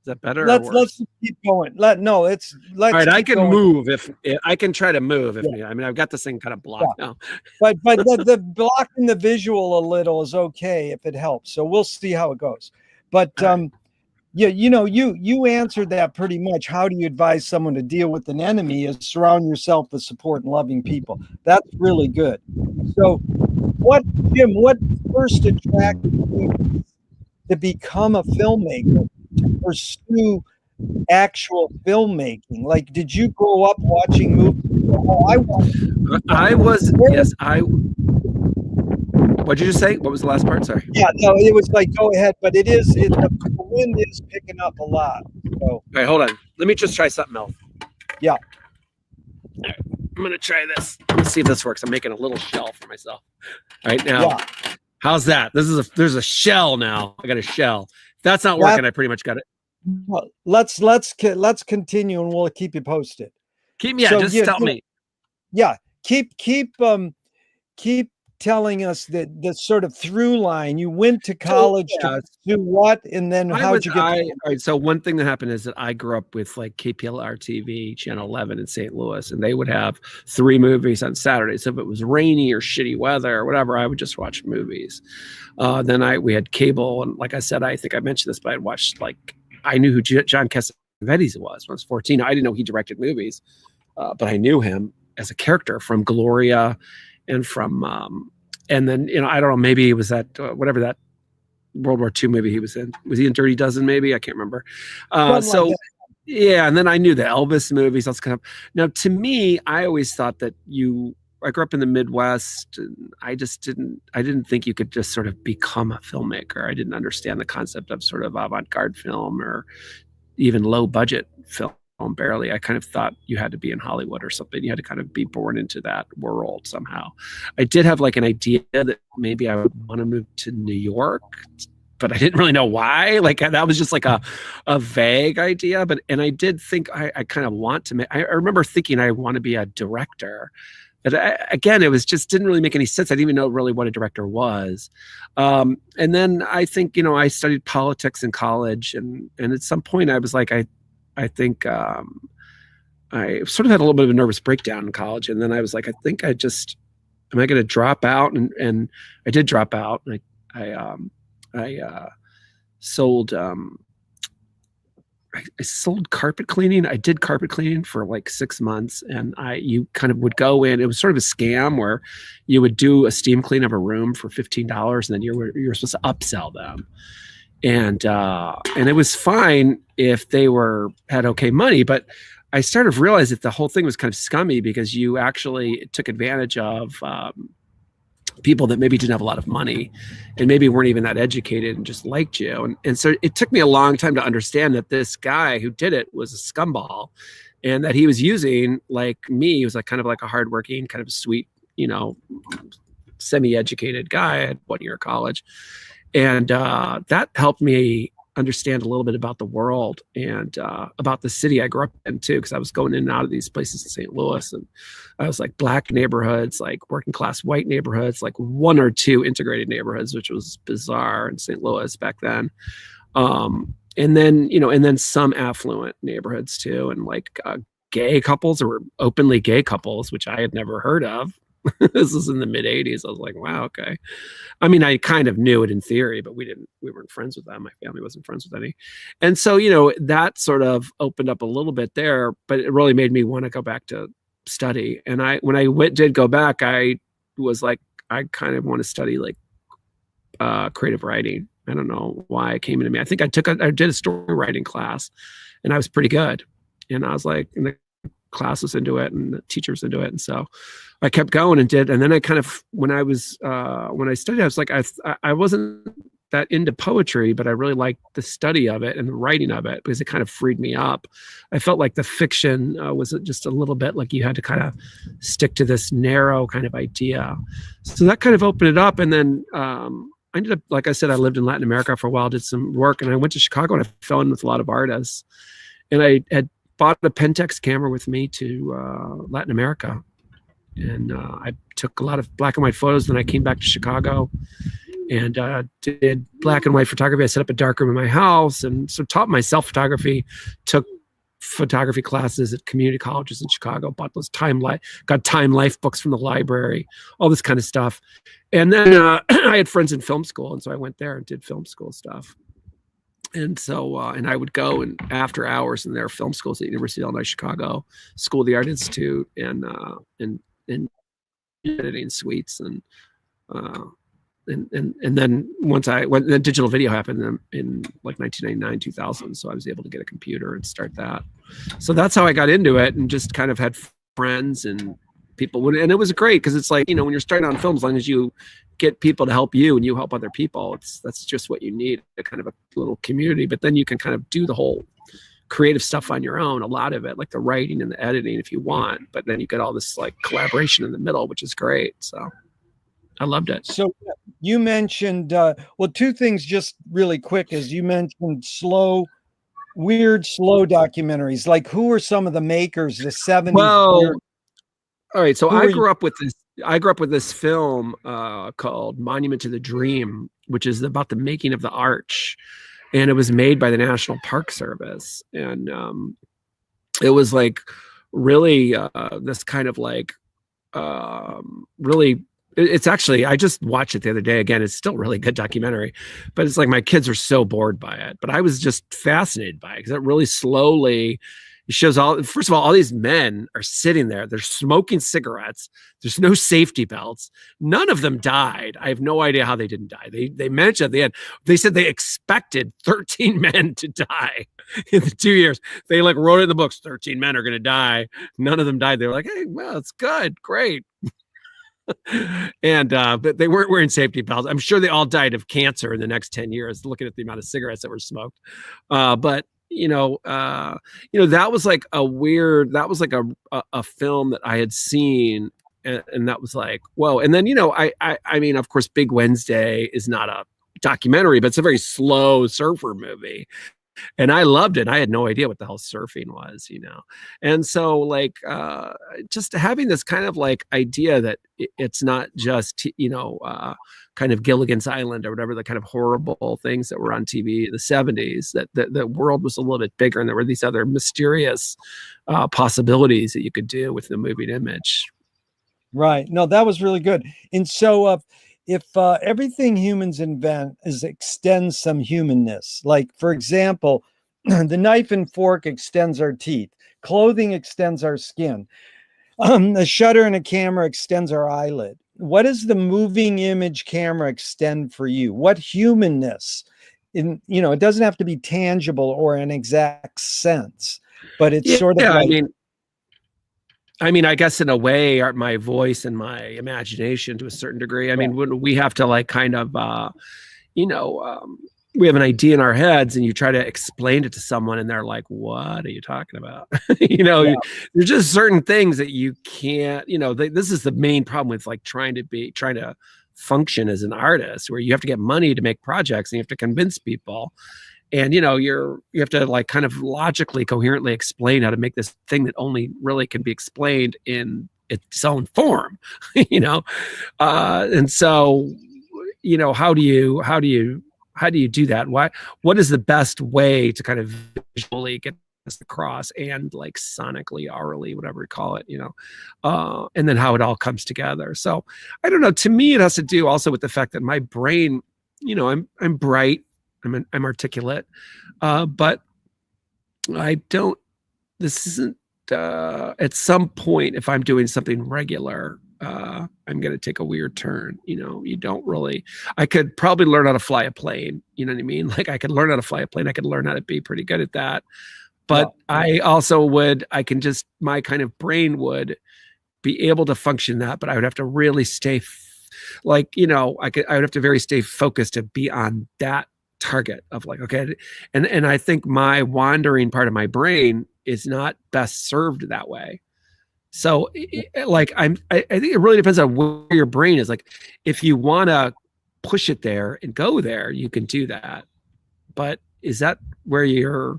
A: Is that better?
B: Let's keep going. All
A: right. I can move if I can try to move. I've got this thing kind of blocked now.
B: But the blocking the visual a little is okay if it helps. So we'll see how it goes. But yeah, you answered that pretty much. How do you advise someone to deal with an enemy? Is surround yourself with support and loving people. That's really good. So Jim, what first attracted you to become a filmmaker, to pursue actual filmmaking? Like, did you grow up watching movies?
A: What'd you just say? What was the last part? Sorry.
B: Yeah, no, it was like, go ahead, but the wind is picking up a lot. So.
A: All right, hold on. Let me just try something else.
B: Yeah.
A: All right, I'm gonna try this. Let's see if this works. I'm making a little shell for myself. All right, now, how's that? There's a shell now. I got a shell. If that's not working, I pretty much got it.
B: Well, let's continue, and we'll keep you posted.
A: Just tell me.
B: Yeah, keep telling us that the sort of through line. You went to college to do what, and then how'd you get?
A: All right, so one thing that happened is that I grew up with like KPLR TV, Channel 11 in St. Louis, and they would have 3 movies on Saturday. So if it was rainy or shitty weather or whatever, I would just watch movies. Then we had cable, and like I said, I think I mentioned this, but I'd watched, like, I knew who John Cassavetes was when I was 14. I didn't know he directed movies, but I knew him as a character from Gloria and from and then I don't know, maybe it was that whatever that World War II movie he was in. Was he in Dirty Dozen? Maybe, I can't remember. Yeah, and then I knew the Elvis movies. That's kind of, now to me, I always thought that I grew up in the Midwest, and I didn't think you could just sort of become a filmmaker. I didn't understand the concept of sort of avant-garde film or even low budget film. Barely. I kind of thought you had to be in Hollywood or something. You had to kind of be born into that world somehow. I did have like an idea that maybe I would want to move to New York, but I didn't really know why. Like, that was just like a vague idea. And I did think I kind of want to I remember thinking I want to be a director. But again, it was just didn't really make any sense. I didn't even know really what a director was. And then I think, I studied politics in college. And at some point I was like, I think I sort of had a little bit of a nervous breakdown in college. And then I was like, I think am I going to drop out? And I did drop out. And I sold carpet cleaning. I did carpet cleaning for like 6 months, and you kind of would go in. It was sort of a scam where you would do a steam clean of a room for $15, and then you were supposed to upsell them. And it was fine if they had okay money, but I started to realize that the whole thing was kind of scummy because you actually took advantage of people that maybe didn't have a lot of money and maybe weren't even that educated and just liked you. And so it took me a long time to understand that this guy who did it was a scumball, and that he was using like me. He was like kind of like a hardworking, kind of sweet, semi-educated guy. I had 1 year of college. And that helped me understand a little bit about the world and about the city I grew up in too, because I was going in and out of these places in St. Louis, and I was like black neighborhoods, like working class white neighborhoods, like 1 or 2 integrated neighborhoods, which was bizarre in St. Louis back then. And then some affluent neighborhoods too, and like gay couples or openly gay couples, which I had never heard of. This was in the mid 80s. I was like, wow, okay. I mean, I kind of knew it in theory, but we weren't friends with them. My family wasn't friends with any. And so, that sort of opened up a little bit there, but it really made me want to go back to study. And when I did go back, I was like, I kind of want to study like creative writing. I don't know why it came into me. I think I did a story writing class, and I was pretty good. And I was like, and the class was into it and the teacher was into it. And so I kept going and did. And then I kind of, when I studied, I was like, I wasn't that into poetry, but I really liked the study of it and the writing of it because it kind of freed me up. I felt like the fiction was just a little bit like you had to kind of stick to this narrow kind of idea. So that kind of opened it up. And then I ended up, like I said, I lived in Latin America for a while, did some work, and I went to Chicago and I fell in with a lot of artists. And I had bought a Pentax camera with me to Latin America. And I took a lot of black and white photos. Then I came back to Chicago and did black and white photography. I set up a darkroom in my house and so taught myself photography, took photography classes at community colleges in Chicago, bought those got Time Life books from the library, all this kind of stuff. And then I had friends in film school. And so I went there and did film school stuff. And so, and I would go and after hours in their film schools at University of Illinois Chicago, School of the Art Institute, and editing suites, and then once then digital video happened in like 1999, 2000. So I was able to get a computer and start that. So that's how I got into it, and just kind of had friends and people, and it was great because it's like, when you're starting on film, as long as you get people to help you and you help other people, that's just what you need, a kind of a little community. But then you can kind of do the whole creative stuff on your own, a lot of it, like the writing and the editing if you want, but then you get all this like collaboration in the middle, which is great. So I loved it.
B: So you mentioned, 2 things just really quick, is you mentioned weird slow documentaries. Like, who are some of the makers, the 70s?
A: Well, all right. So I grew up with this film called Monument to the Dream, which is about the making of the arch. And it was made by the National Park Service. And it was like really this kind of like really, it's actually, I just watched it the other day. Again, it's still a really good documentary, but it's like my kids are so bored by it. But I was just fascinated by it because it really slowly shows first of all these men are sitting there. They're smoking cigarettes. There's no safety belts. None of them died. I have no idea how they didn't die. They mentioned at the end, they said they expected 13 men to die in the 2 years. They like wrote in the books, 13 men are going to die. None of them died. They were like, hey, well, it's good. Great. And but they weren't wearing safety belts. I'm sure they all died of cancer in the next 10 years, looking at the amount of cigarettes that were smoked. But that was like a film that I had seen, and that was like, whoa. And then, I mean, of course, Big Wednesday is not a documentary, but it's a very slow surfer movie. And I loved it. I had no idea what the hell surfing was, And so like, just having this kind of like idea that it's not just, kind of Gilligan's Island or whatever, the kind of horrible things that were on TV in the 70s, that the world was a little bit bigger and there were these other mysterious possibilities that you could do with the moving image.
B: Right. No, that was really good. And so if everything humans invent extends some humanness, like, for example, the knife and fork extends our teeth, clothing extends our skin, a shutter and a camera extends our eyelid. What does the moving image camera extend for you? What humanness? It doesn't have to be tangible or an exact sense, but it's sort of like,
A: I mean, I guess in a way, my voice and my imagination to a certain degree. I mean, we have to like kind of, we have an idea in our heads and you try to explain it to someone and they're like, what are you talking about? You know,
B: Yeah.
A: there's just certain things that you can't, you know, this is the main problem with like trying to function as an artist, where you have to get money to make projects and you have to convince people. And, you know, you have to like kind of logically, coherently explain how to make this thing that only really can be explained in its own form, you know? And so, you know, how do you do that? What is the best way to kind of visually get this across and like sonically, aurally, whatever you call it, you know, and then how it all comes together. So I don't know. To me, it has to do also with the fact that my brain, you know, I'm bright, I'm articulate, but I don't. This isn't. At some point, if I'm doing something regular, I'm going to take a weird turn. You know, you don't really. I could probably learn how to fly a plane. You know what I mean? Like I could learn how to fly a plane. I could learn how to be pretty good at that. But yeah. I also would. I can just my kind of brain would be able to function that, but I would have to really stay. Like you know, I would have to very stay focused to be on that target of like okay, and I think my wandering part of my brain is not best served that way. So like I think it really depends on where your brain is. Like if you want to push it there and go there, you can do that. But is that where you're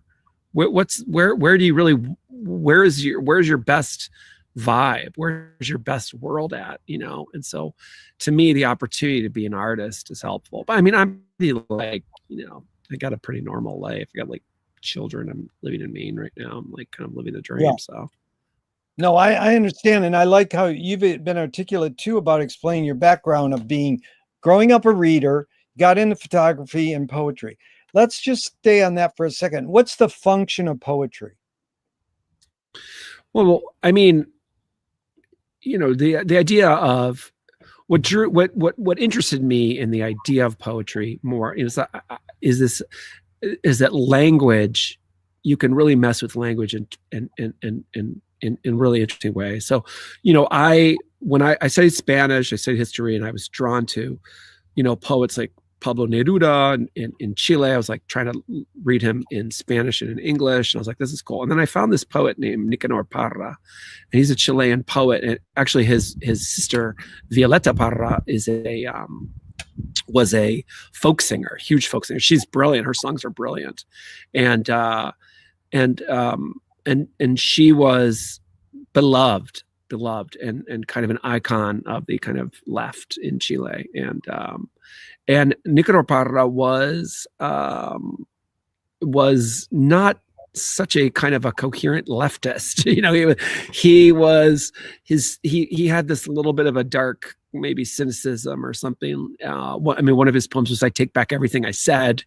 A: where do you really where's your best vibe? Where's your best world at, you know? And so to me the opportunity to be an artist is helpful. But I mean I'm like, you know, I got a pretty normal life. I got like children. I'm living in Maine right now. I'm like kind of living the dream. Yeah. So
B: no, I understand. And I like how you've been articulate too about explaining your background of growing up a reader, got into photography and poetry. Let's just stay on that for a second. What's the function of poetry?
A: Well, I mean, you know, the idea of what interested me in the idea of poetry more is that language, you can really mess with language in really interesting ways. So, you know, when I studied Spanish, I studied history, and I was drawn to, you know, poets like Pablo Neruda in Chile. I was like trying to read him in Spanish and in English. And I was like, this is cool. And then I found this poet named Nicanor Parra, and he's a Chilean poet. And actually his sister, Violeta Parra, was a folk singer, huge folk singer. She's brilliant. Her songs are brilliant. And she was beloved and kind of an icon of the kind of left in Chile. And Nicanor Parra was not such a kind of a coherent leftist. You know, he had this little bit of a dark, maybe cynicism or something. I mean, one of his poems was "I take back everything I said."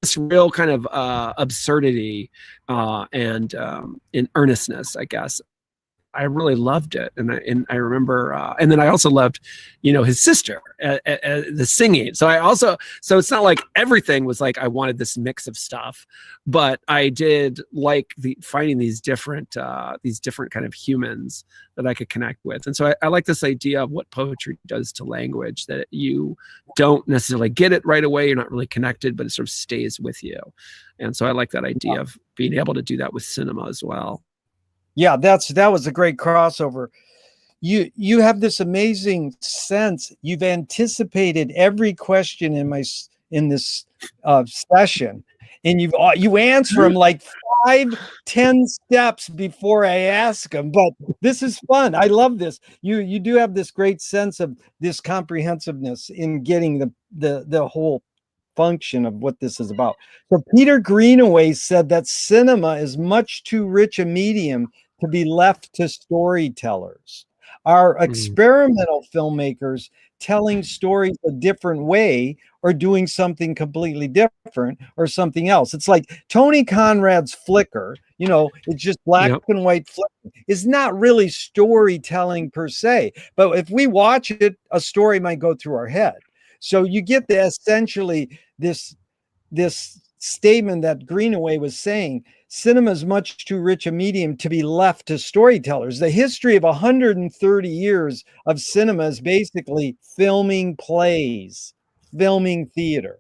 A: This real kind of absurdity and in earnestness, I guess. I really loved it, and I remember, and then I also loved, you know, his sister, the singing. So it's not like everything was like I wanted this mix of stuff, but I did like finding these different kind of humans that I could connect with, and so I like this idea of what poetry does to language, that you don't necessarily get it right away, you're not really connected, but it sort of stays with you, and so I like that idea of being able to do that with cinema as well.
B: Yeah, that was a great crossover. You have this amazing sense. You've anticipated every question in this session, and you answer them like 5-10 steps before I ask them. But this is fun. I love this. You do have this great sense of this comprehensiveness in getting the whole function of what this is about. So Peter Greenaway said that cinema is much too rich a medium to be left to storytellers. Are experimental filmmakers telling stories a different way, or doing something completely different, or something else? It's like Tony Conrad's flicker, you know, it's just black and white flicker. It's not really storytelling per se, but if we watch it, a story might go through our head. So you get essentially this statement that Greenaway was saying: cinema is much too rich a medium to be left to storytellers. The history of 130 years of cinema is basically filming plays, filming theater.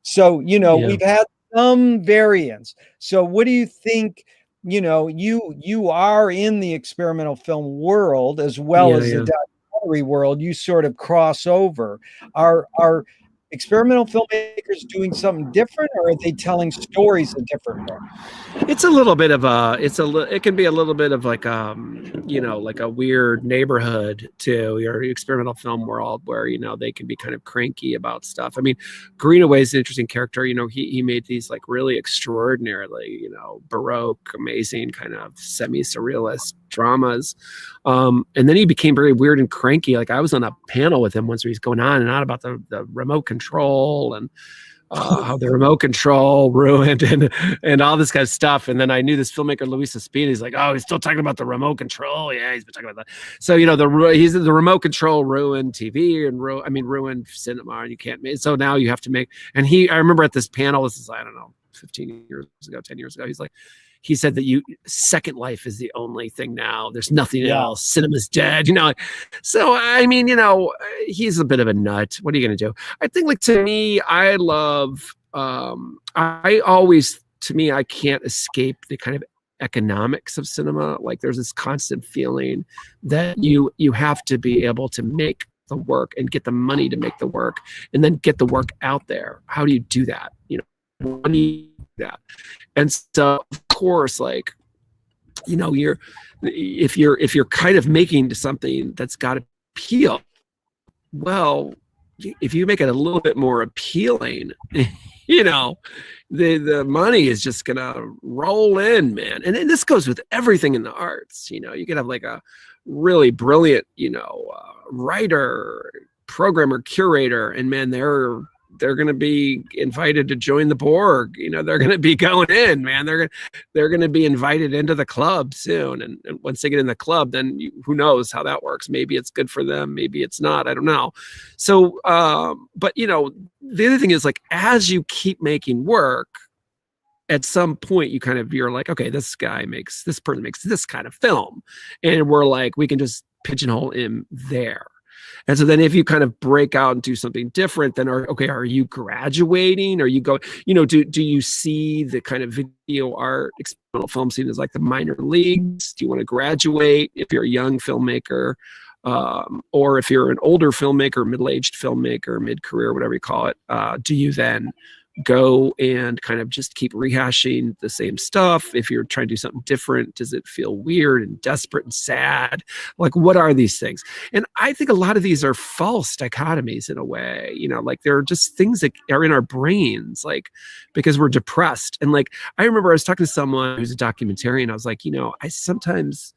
B: So,
A: Yeah.
B: we've had some variance. So what do you think? You are in the experimental film world as well
A: Yeah.
B: as the
A: Yeah.
B: documentary world. You sort of cross over. Are experimental filmmakers doing something different, or are they telling stories a different way?
A: It's a little bit of a it can be a little bit of like like a weird neighborhood to your experimental film world where they can be kind of cranky about stuff. I mean, Greenaway is an interesting character. He made these like really extraordinarily baroque, amazing kind of semi-surrealist dramas, and then he became very weird and cranky. Like I was on a panel with him once where he's going on and on about the remote control and how the remote control ruined and all this kind of stuff. And then I knew this filmmaker Luis Espina. He's like, oh, he's still talking about the remote control. Yeah, he's been talking about that. So the remote control ruined TV and ruined cinema, and you can't make. So now you have to make. And I remember at this panel. This is I don't know, 15 years ago, 10 years ago. He said that Second Life is the only thing now. There's nothing else. Cinema's dead. So I mean, he's a bit of a nut. What are you going to do? I think, like, to me, I love. I can't escape the kind of economics of cinema. Like, there's this constant feeling that you have to be able to make the work and get the money to make the work, and then get the work out there. How do you do that? How do you do that? And so, of course, like, if you're kind of making something that's got appeal, well, if you make it a little bit more appealing, the money is just gonna roll in, man. And this goes with everything in the arts. You could have like a really brilliant, writer, programmer, curator, and man, they're going to be invited to join the Borg. They're going to be going in, man. They're going to be invited into the club soon. And once they get in the club, then who knows how that works? Maybe it's good for them. Maybe it's not. I don't know. So, but the other thing is, like, as you keep making work, at some point you're like, okay, this person makes this kind of film. And we're like, we can just pigeonhole him there. And so then if you kind of break out and do something different, then are you graduating? Are you going, do you see the kind of video art experimental film scene as like the minor leagues? Do you want to graduate if you're a young filmmaker? Or if you're an older filmmaker, middle-aged filmmaker, mid-career, whatever you call it, do you then go and kind of just keep rehashing the same stuff? If you're trying to do something different, does it feel weird and desperate and sad? Like, what are these things? And I think a lot of these are false dichotomies in a way, like they're just things that are in our brains, like, because we're depressed. And like, I remember I was talking to someone who's a documentarian. I was like, I sometimes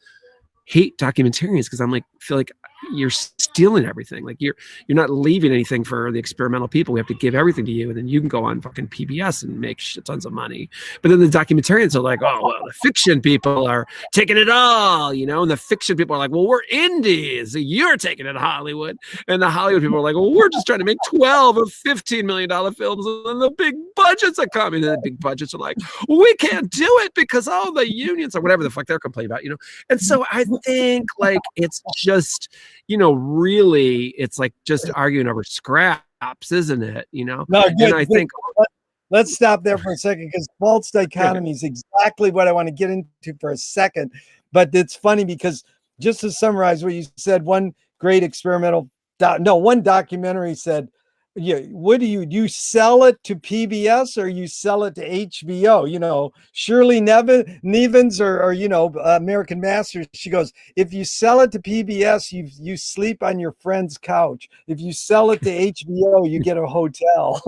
A: hate documentarians because I'm like, feel like you're stealing everything. Like you're not leaving anything for the experimental people. We have to give everything to you, and then you can go on fucking PBS and make shit tons of money. But then the documentarians are like, oh, well, the fiction people are taking it all, and the fiction people are like, well, we're indies, so you're taking it to Hollywood. And the Hollywood people are like, well, we're just trying to make 12 or $15 million films, and then the big budgets are coming, and the big budgets are like, we can't do it because all the unions or whatever the fuck they're complaining about, And so I think, like, it's just, really, it's like just arguing over scraps, isn't it?
B: No,
A: and I think
B: let's stop there for a second, because false dichotomy is exactly what I want to get into for a second. But it's funny because, just to summarize what you said, one great one documentary said, yeah, what do you sell it to PBS or you sell it to HBO? Shirley Nevins or American Masters. She goes, if you sell it to PBS, you sleep on your friend's couch. If you sell it to HBO, you get a hotel.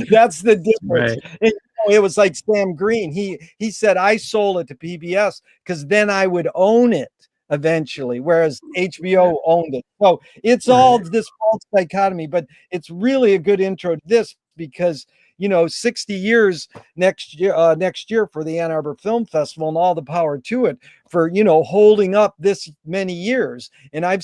B: That's the difference.
A: right.
B: And, it was like Sam Green. He said, I sold it to PBS because then I would own it eventually, whereas HBO owned it. So it's all this false dichotomy, but it's really a good intro to this because 60 years next year for the Ann Arbor Film Festival, and all the power to it for holding up this many years. And I've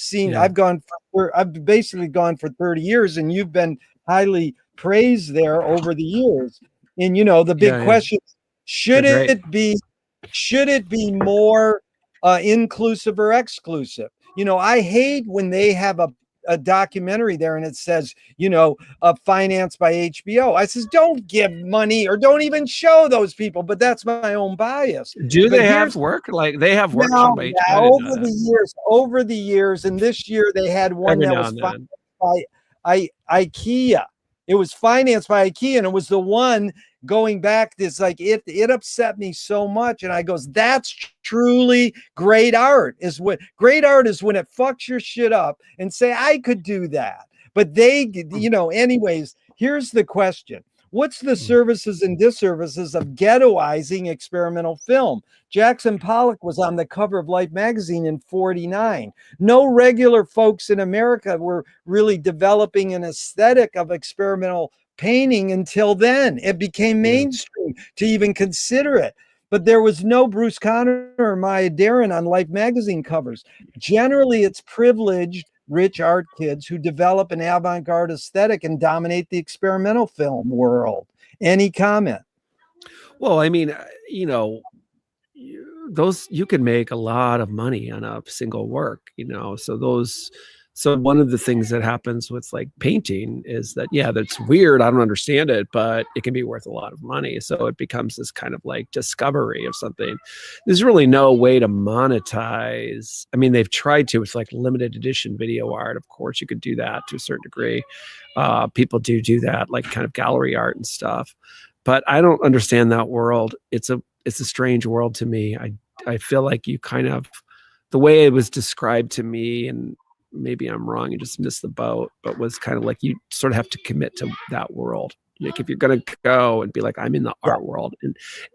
B: basically gone for 30 years, and you've been highly praised there over the years. And the big question is, should it be more inclusive or exclusive? I hate when they have a documentary there, and it says, financed by HBO. I says, don't give money or don't even show those people. But that's my own bias.
A: Do
B: But
A: they have work? Like they have work
B: now,
A: from HBO? I didn't know that.
B: over the years, and this year they had one
A: Every
B: that
A: now
B: was
A: and
B: financed
A: then.
B: by IKEA. It was financed by IKEA, and it was the one going back. This like it upset me so much, and I goes, that's truly great art. Great art is when it fucks your shit up and say I could do that, but anyways. Here's the question. What's the services and disservices of ghettoizing experimental film? Jackson Pollock was on the cover of Life magazine in 1949. No regular folks in America were really developing an aesthetic of experimental painting until then. It became mainstream to even consider it. But there was no Bruce Conner or Maya Deren on Life magazine covers. Generally, it's privileged rich art kids who develop an avant-garde aesthetic and dominate the experimental film world. Any comment?
A: Well, I mean, those you can make a lot of money on a single work, so one of the things that happens with like painting is that, that's weird. I don't understand it, but it can be worth a lot of money. So it becomes this kind of like discovery of something. There's really no way to monetize. I mean, they've tried to with like limited edition video art. Of course, you could do that to a certain degree. People do that, like kind of gallery art and stuff. But I don't understand that world. It's a strange world to me. I feel like you kind of, the way it was described to me, and maybe I'm wrong and just missed the boat, but was kind of like you sort of have to commit to that world. Like if you're going to go and be like, I'm in the art world,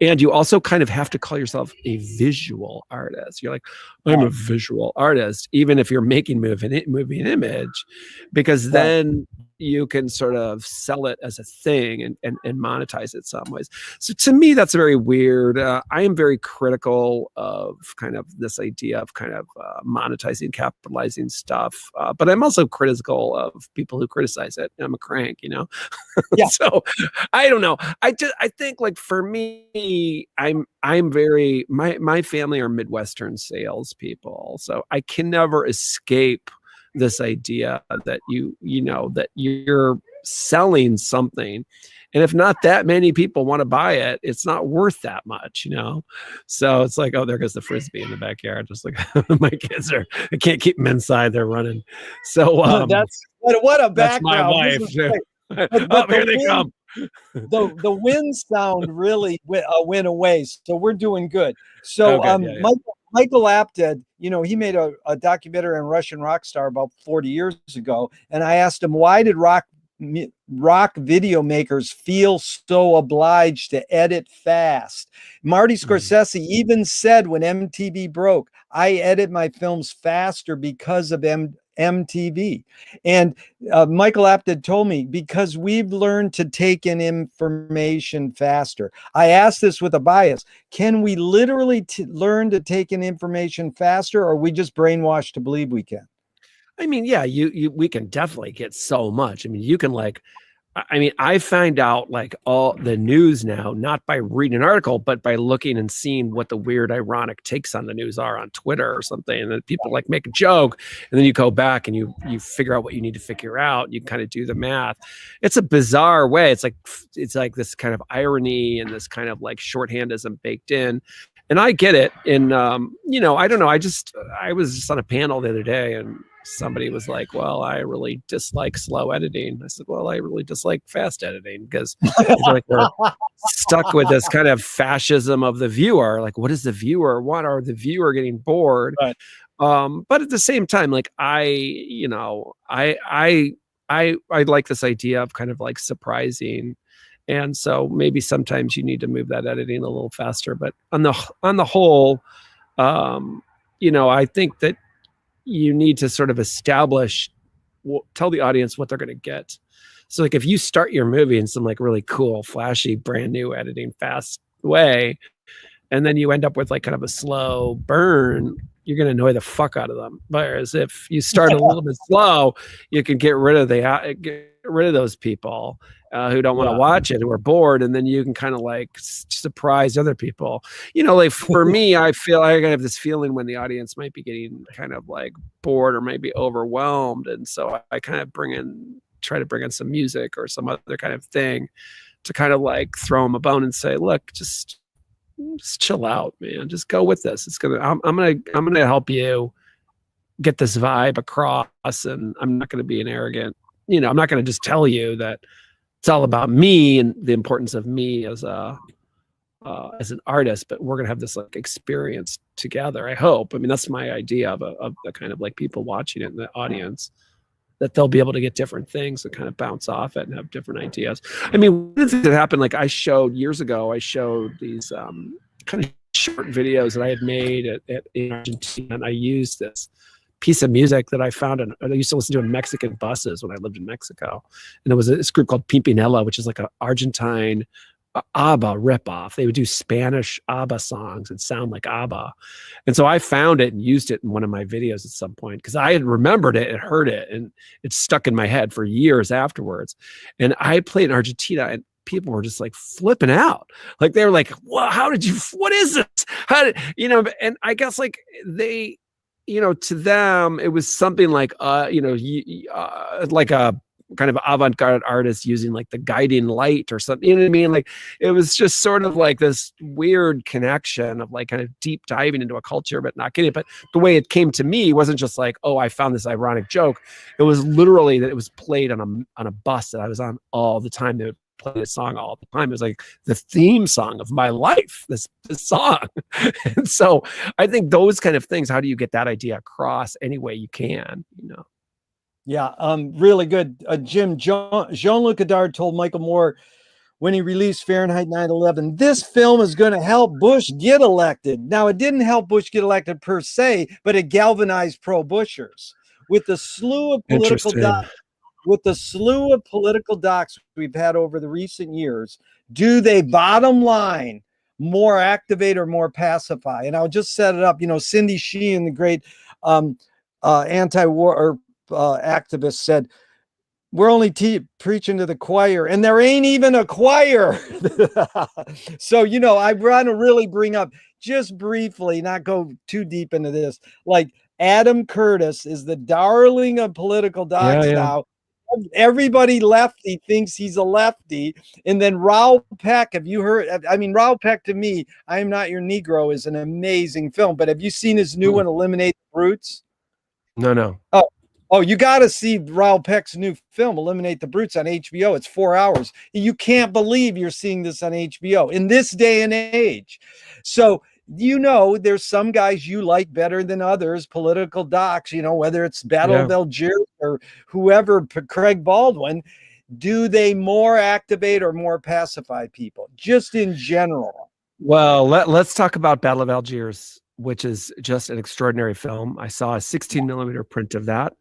A: and you also kind of have to call yourself a visual artist. You're like, I'm a visual artist, even if you're making movie and image, because then you can sort of sell it as a thing and monetize it some ways. So to me, that's very weird. I am very critical of kind of this idea of kind of monetizing, capitalizing stuff. But I'm also critical of people who criticize it. I'm a crank, So I don't know. I think like for me, I'm very, my family are Midwestern salespeople. So I can never escape this idea that that you're selling something, and if not that many people want to buy it, it's not worth that much, so it's like, oh, there goes the frisbee in the backyard, just like my kids I can't keep them inside, they're running. So
B: that's what a background.
A: That's my wife. But here they come.
B: The wind sound really went away, so we're doing good. So Michael Apted, he made a documentary on Russian rock star about 40 years ago, and I asked him, why did rock video makers feel so obliged to edit fast? Marty Scorsese even said when MTV broke, I edit my films faster because of MTV. And Michael Apted told me, because we've learned to take in information faster. I asked this with a bias. Can we literally learn to take in information faster, or are we just brainwashed to believe we can?
A: I mean, we can definitely get so much. I mean, you can I find out like all the news now, not by reading an article, but by looking and seeing what the weird, ironic takes on the news are on Twitter or something. And then people like make a joke, and then you go back and you figure out what you need to figure out. You kind of do the math. It's a bizarre way. It's like this kind of irony and this kind of like shorthandism baked in. And I get it. And, I don't know. I was just on a panel the other day, and somebody was like, well, I really dislike slow editing. I said, well, I really dislike fast editing, because I feel like we're stuck with this kind of fascism of the viewer. Like, what does the viewer want? Are the viewer getting bored? Right. But at the same time, like I like this idea of kind of like surprising. And so maybe sometimes you need to move that editing a little faster, but on the whole, I think that you need to sort of tell the audience what they're going to get. So like if you start your movie in some like really cool, flashy, brand new editing fast way, and then you end up with like kind of a slow burn, you're going to annoy the fuck out of them. Whereas if you start a little bit slow, you can get rid of those people, who don't want to watch it, who are bored, and then you can kind of like surprise other people. Like for me, I feel I have this feeling when the audience might be getting kind of like bored or maybe overwhelmed, and so I kind of try to bring in some music or some other kind of thing to kind of like throw them a bone and say, look, just chill out, man. Just go with this. I'm gonna help you get this vibe across, and I'm not gonna be an arrogant, I'm not gonna just tell you that it's all about me and the importance of me as an artist, but we're gonna have this like experience together. I hope. I mean, that's my idea of the kind of like people watching it in the audience, that they'll be able to get different things and kind of bounce off it and have different ideas. I mean, one of the things that happened, like years ago, I showed these kind of short videos that I had made in Argentina, and I used this piece of music that I found, I used to listen to in Mexican buses when I lived in Mexico. And it was this group called Pimpinela, which is like an Argentine ABBA ripoff. They would do Spanish ABBA songs and sound like ABBA. And so I found it and used it in one of my videos at some point because I had remembered it and heard it, and it stuck in my head for years afterwards. And I played in Argentina, and people were just like flipping out. Like they were like, "Well, what is this? How did, and I guess like they, to them, it was something like, like a kind of avant-garde artist using like the guiding light or something, you know what I mean? Like it was just sort of like this weird connection of like kind of deep diving into a culture, but not getting it. But the way it came to me wasn't just like, oh, I found this ironic joke. It was literally that it was played on a bus that I was on all the time. They would play this song all the time. It was like the theme song of my life, this song. And so I think those kind of things, how do you get that idea across any way you can,
B: Yeah, really good. Jim, Jean-Luc Godard told Michael Moore when he released Fahrenheit 9/11, this film is going to help Bush get elected. Now, it didn't help Bush get elected per se, but it galvanized pro-Bushers. With the slew of political docs we've had over the recent years, do they bottom line more activate or more pacify? And I'll just set it up. Cindy Sheehan, the great anti-war or activist, said, we're only preaching to the choir, and there ain't even a choir. So, I want to really bring up just briefly, not go too deep into this, like Adam Curtis is the darling of political docs now. Everybody lefty thinks he's a lefty. And then Raoul Peck, have you heard? I mean, Raoul Peck, to me, I Am Not Your Negro is an amazing film, but have you seen his new one, Eliminate the Brutes?
A: No.
B: Oh, you got to see Raoul Peck's new film, Eliminate the Brutes, on HBO. It's 4 hours. You can't believe you're seeing this on HBO in this day and age. So, there's some guys you like better than others, political docs, whether it's Battle of Algiers or whoever, Craig Baldwin. Do they more activate or more pacify people, just in general?
A: Well, let's talk about Battle of Algiers, which is just an extraordinary film. I saw a 16 millimeter print of that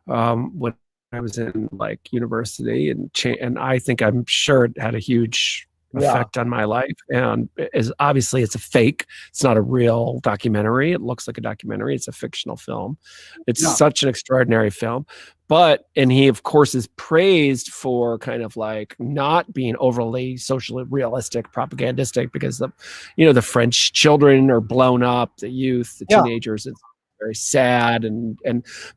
A: when I was in like university, and I'm sure it had a huge effect on my life. And obviously it's a fake. It's not a real documentary. It looks like a documentary. It's a fictional film. It's such an extraordinary film. And he of course is praised for kind of like not being overly socially realistic, propagandistic, because the French children are blown up, the youth, the teenagers. It's very sad.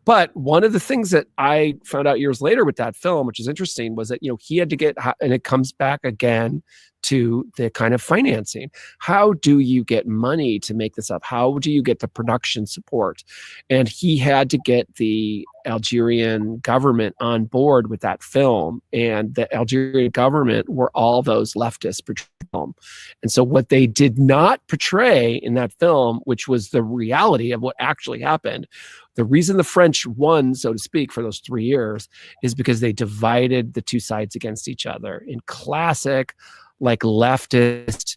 A: But one of the things that I found out years later with that film, which is interesting, was that, he had to get, and it comes back again to the kind of financing. How do you get money to make this up? How do you get the production support? And he had to get the Algerian government on board with that film, and the Algerian government were all those leftists portraying film. And so what they did not portray in that film, which was the reality of what actually happened, the reason the French won, so to speak, for those 3 years is because they divided the two sides against each other in classic, like leftist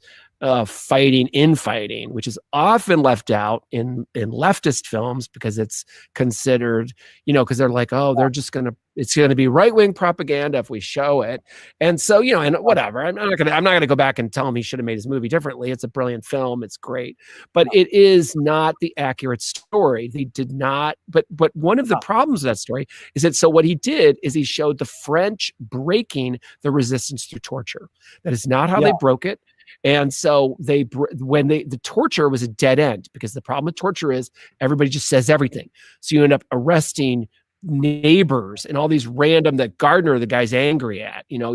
A: fighting, infighting, which is often left out in leftist films because it's considered, because they're like, oh, it's gonna be right wing propaganda if we show it, and so and whatever. I'm not gonna go back and tell him he should have made his movie differently. It's a brilliant film. It's great, but it is not the accurate story. He did not. But one of the problems with that story is that what he did is he showed the French breaking the resistance through torture. That is not how they broke it. And so the torture was a dead end, because the problem with torture is everybody just says everything. So you end up arresting neighbors and all these random, that Gardner, the guy's angry at, you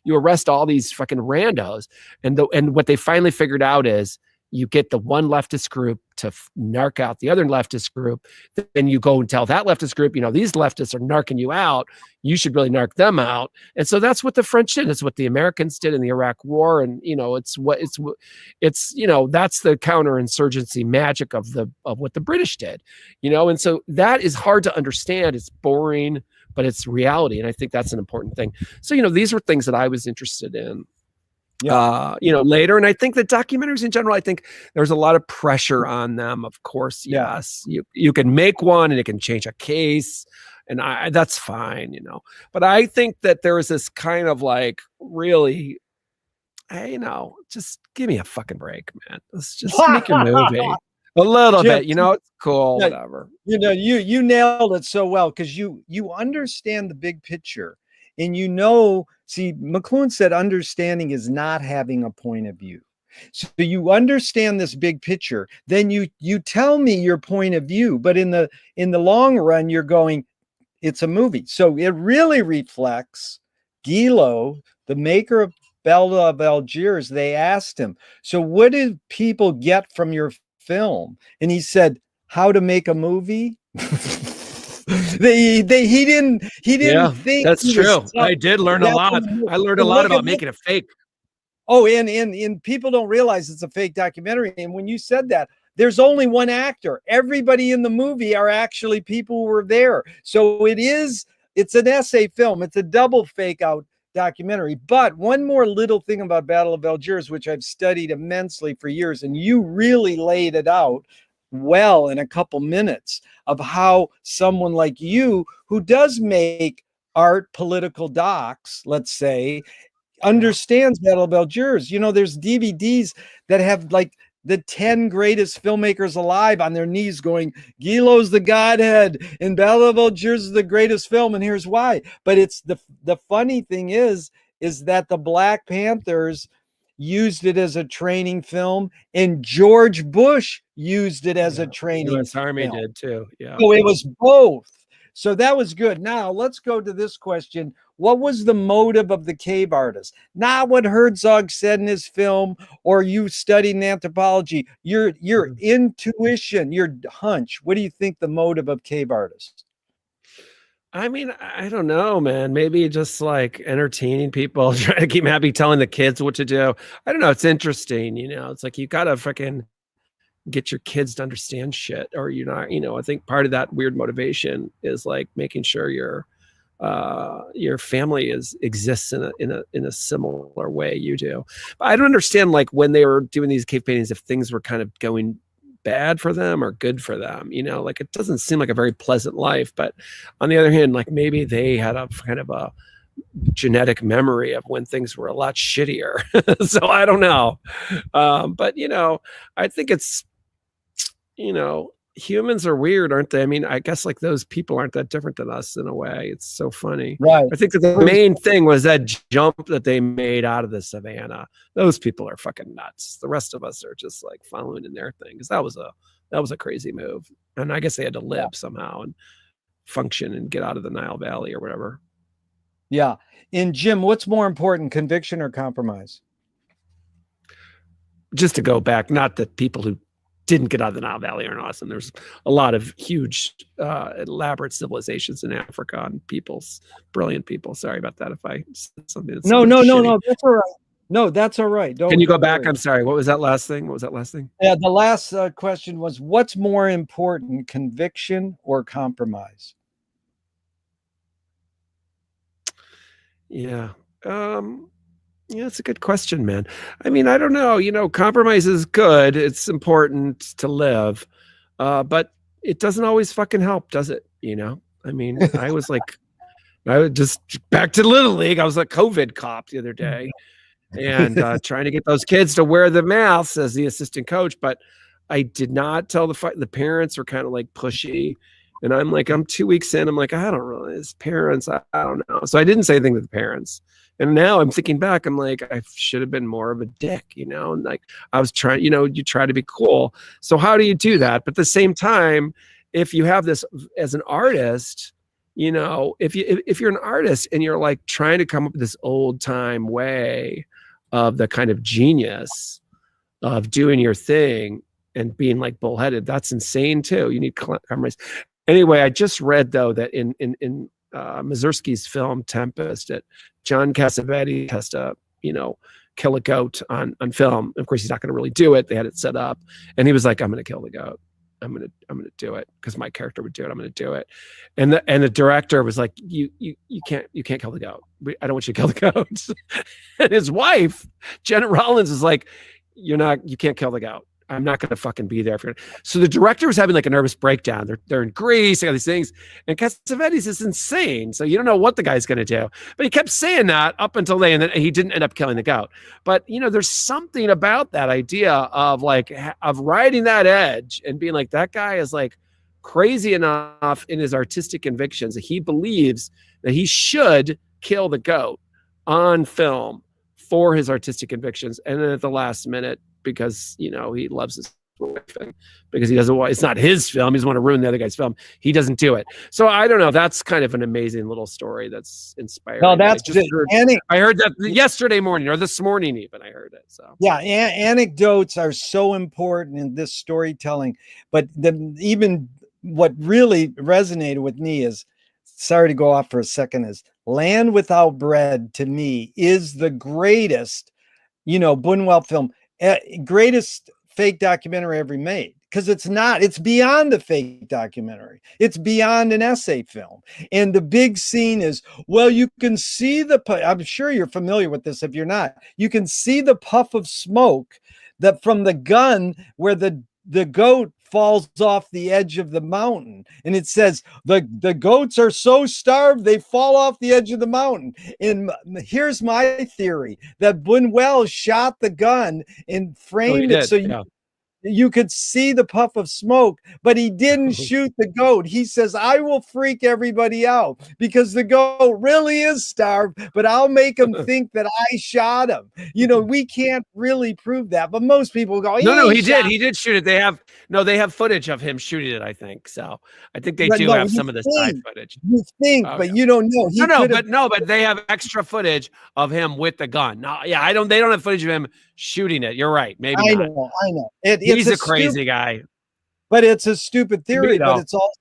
A: arrest all these fucking randos. And what they finally figured out is you get the one leftist group to narc out the other leftist group. Then you go and tell that leftist group, these leftists are narking you out. You should really narc them out. And so that's what the French did. It's what the Americans did in the Iraq War. And, that's the counterinsurgency magic of what the British did, and so that is hard to understand. It's boring, but it's reality. And I think that's an important thing. So, these were things that I was interested in. Later. And I think that documentaries in general, I think there's a lot of pressure on them. Of course, yes, you can make one and it can change a case, and that's fine, But I think that there is this kind of like, really, hey, just give me a fucking break, man. Let's just make your movie a little bit, it's cool, whatever.
B: You nailed it so well, because you understand the big picture. And see, McLuhan said understanding is not having a point of view. So you understand this big picture, then you tell me your point of view, but in the long run, you're going, it's a movie. So it really reflects Guillot, the maker of Belle of Algiers. They asked him, so what did people get from your film? And he said, how to make a movie. He didn't think.
A: That's true. I did learn a lot. I learned a lot about making it fake.
B: Oh, and people don't realize it's a fake documentary. And when you said that, there's only one actor. Everybody in the movie are actually people who were there. So it's an essay film. It's a double fake out documentary. But one more little thing about Battle of Algiers, which I've studied immensely for years, and you really laid it out well in a couple minutes, of how someone like you, who does make art political docs, let's say, understands Battle of Algiers. There's DVDs that have like the 10 greatest filmmakers alive on their knees going, Guillot's the Godhead and Battle of Algiers is the greatest film, and here's why. But it's the funny thing is that the Black Panthers used it as a training film, and George Bush used it as a training film.
A: U.S. Army did too. Yeah.
B: So it was both. So that was good. Now let's go to this question. What was the motive of the cave artist? Not what Herzog said in his film, or you studied in anthropology. Your intuition, your hunch. What do you think the motive of cave artists?
A: I mean, I don't know, man. Maybe just like entertaining people, trying to keep them happy, telling the kids what to do. I don't know. It's interesting, It's like you gotta freaking get your kids to understand shit, or you're not. I think part of that weird motivation is like making sure your family exists in a similar way you do. But I don't understand, like, when they were doing these cave paintings, if things were kind of going bad for them or good for them, like it doesn't seem like a very pleasant life. But on the other hand, like maybe they had a kind of a genetic memory of when things were a lot shittier. So I don't know. But I think it's, humans are weird, aren't they? I mean, I guess like those people aren't that different than us in a way. It's so funny.
B: Right.
A: I think that the main thing was that jump that they made out of the savannah. Those people are fucking nuts. The rest of us are just like following in their thing, because that was a crazy move. And I guess they had to live somehow and function and get out of the Nile Valley or whatever.
B: Yeah. And Jim, what's more important, conviction or compromise?
A: Just to go back, not that people who didn't get out of the Nile Valley are awesome. There's a lot of huge, elaborate civilizations in Africa and brilliant people. Sorry about that if I said something that's
B: no, that's all right. No, that's all right.
A: Can you go back? I'm sorry. What was that last thing?
B: Yeah, the last question was, what's more important, conviction or compromise?
A: Yeah. Yeah, it's a good question, man. I mean, I don't know. Compromise is good. It's important to live, but it doesn't always fucking help, does it? I mean, I would just back to Little League. I was a COVID cop the other day, and trying to get those kids to wear the masks as the assistant coach, but I did not tell the parents were kind of like pushy. And I'm 2 weeks in. I'm like, I don't really, as parents, I don't know. So I didn't say anything to the parents. And now I'm thinking back, I'm like, I should have been more of a dick, and like I was trying, you try to be cool. So how do you do that? But at the same time, if you have this as an artist, if you're an artist and you're like trying to come up with this old time way of the kind of genius of doing your thing and being like bullheaded, that's insane too. You need compromise. Anyway, I just read though that in Mazursky's film Tempest, that John Cassavetes has to, kill a goat on film. Of course, he's not going to really do it. They had it set up, and he was like, "I'm going to kill the goat. I'm going to do it because my character would do it. I'm going to do it." And the director was like, "You can't kill the goat. I don't want you to kill the goat." And his wife, Jenna Rollins, is like, you can't kill the goat. I'm not going to fucking be there for it. So the director was having like a nervous breakdown. They're in Greece, they got these things. And Cassavetes is insane. So you don't know what the guy's going to do. But he kept saying that up until and then he didn't end up killing the goat. But, there's something about that idea of riding that edge and being like, that guy is like crazy enough in his artistic convictions that he believes that he should kill the goat on film for his artistic convictions. And then at the last minute, because he loves his wife and because he doesn't want, it's not his film, he doesn't want to ruin the other guy's film, he doesn't do it. So I don't know, that's kind of an amazing little story that's inspiring.
B: No, that's
A: I heard that yesterday morning or this morning even. I heard it. So
B: yeah, anecdotes are so important in this storytelling, but even what really resonated with me is, sorry to go off for a second, is Land Without Bread to me is the greatest Buñuel film, greatest fake documentary ever made, because it's beyond a fake documentary, it's beyond an essay film. And the big scene is, well, you can see I'm sure you're familiar with this. If you're not, you can see the puff of smoke that from the gun where the goat falls off the edge of the mountain, and it says the goats are so starved they fall off the edge of the mountain. And here's my theory, that Buñuel shot the gun and framed it so you could see the puff of smoke, but he didn't shoot the goat. He says, I will freak everybody out because the goat really is starved, but I'll make him think that I shot him. We can't really prove that, but most people go,
A: no, he did shoot it. They have footage of him shooting it, I think. So I think they do have some of the side footage.
B: You think, but you don't know.
A: But they have extra footage of him with the gun. No, yeah, they don't have footage of him shooting it. You're right. Maybe
B: I
A: not.
B: know.
A: He's a crazy guy.
B: But it's a stupid theory, but it's also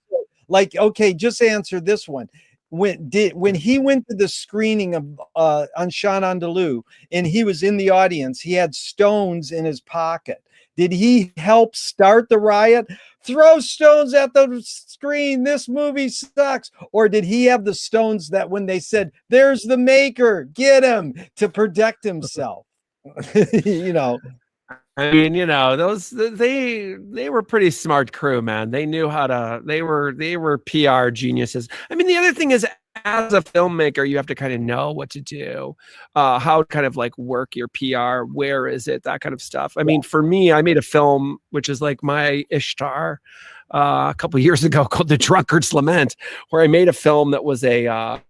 B: like, okay, just answer this one. When he went to the screening of on Sean Andalou and he was in the audience, he had stones in his pocket. Did he help start the riot? Throw stones at the screen. This movie sucks. Or did he have the stones that when they said, there's the maker, get him, to protect himself?
A: I mean, those they were pretty smart crew, man. They knew how to. They were PR geniuses. I mean, the other thing is, as a filmmaker, you have to kind of know what to do, how to kind of like work your PR. Where is it? That kind of stuff. I mean, for me, I made a film which is like my Ishtar a couple of years ago called The Drunkard's Lament, where I made a film that was a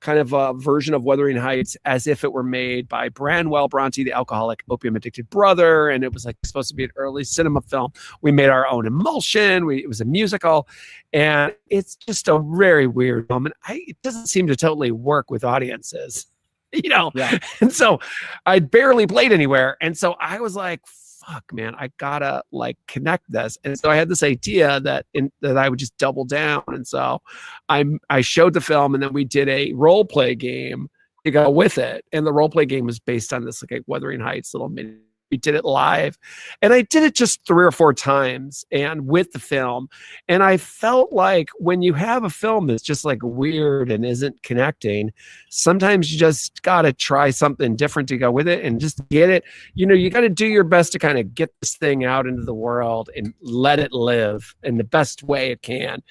A: kind of a version of Wuthering Heights as if it were made by Branwell Bronte, the alcoholic opium addicted brother. And it was like supposed to be an early cinema film. We made our own emulsion. It was a musical, and it's just a very weird film. And it doesn't seem to totally work with audiences, And so I barely played anywhere. And so I was like, fuck, man, I gotta like connect this. And so I had this idea that I would just double down. And so I showed the film, and then we did a role play game to go with it. And the role play game was based on this like Wuthering Heights little mini we did it live, and I did it just 3 or 4 times and with the film. And I felt like when you have a film that's just like weird and isn't connecting, sometimes you just got to try something different to go with it and just get it. You got to do your best to kind of get this thing out into the world and let it live in the best way it can.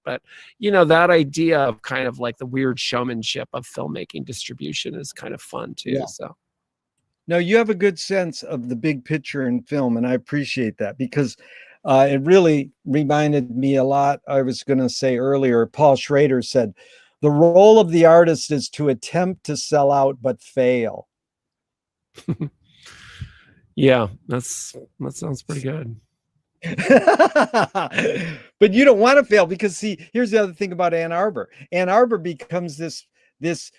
A: But that idea of kind of like the weird showmanship of filmmaking distribution is kind of fun too.
B: Yeah.
A: So
B: no, you have a good sense of the big picture in film, and I appreciate that, because it really reminded me a lot. I was going to say earlier, Paul Schrader said, the role of the artist is to attempt to sell out but fail.
A: yeah, that sounds pretty good.
B: But you don't want to fail, because see, here's the other thing about Ann Arbor. Ann Arbor becomes this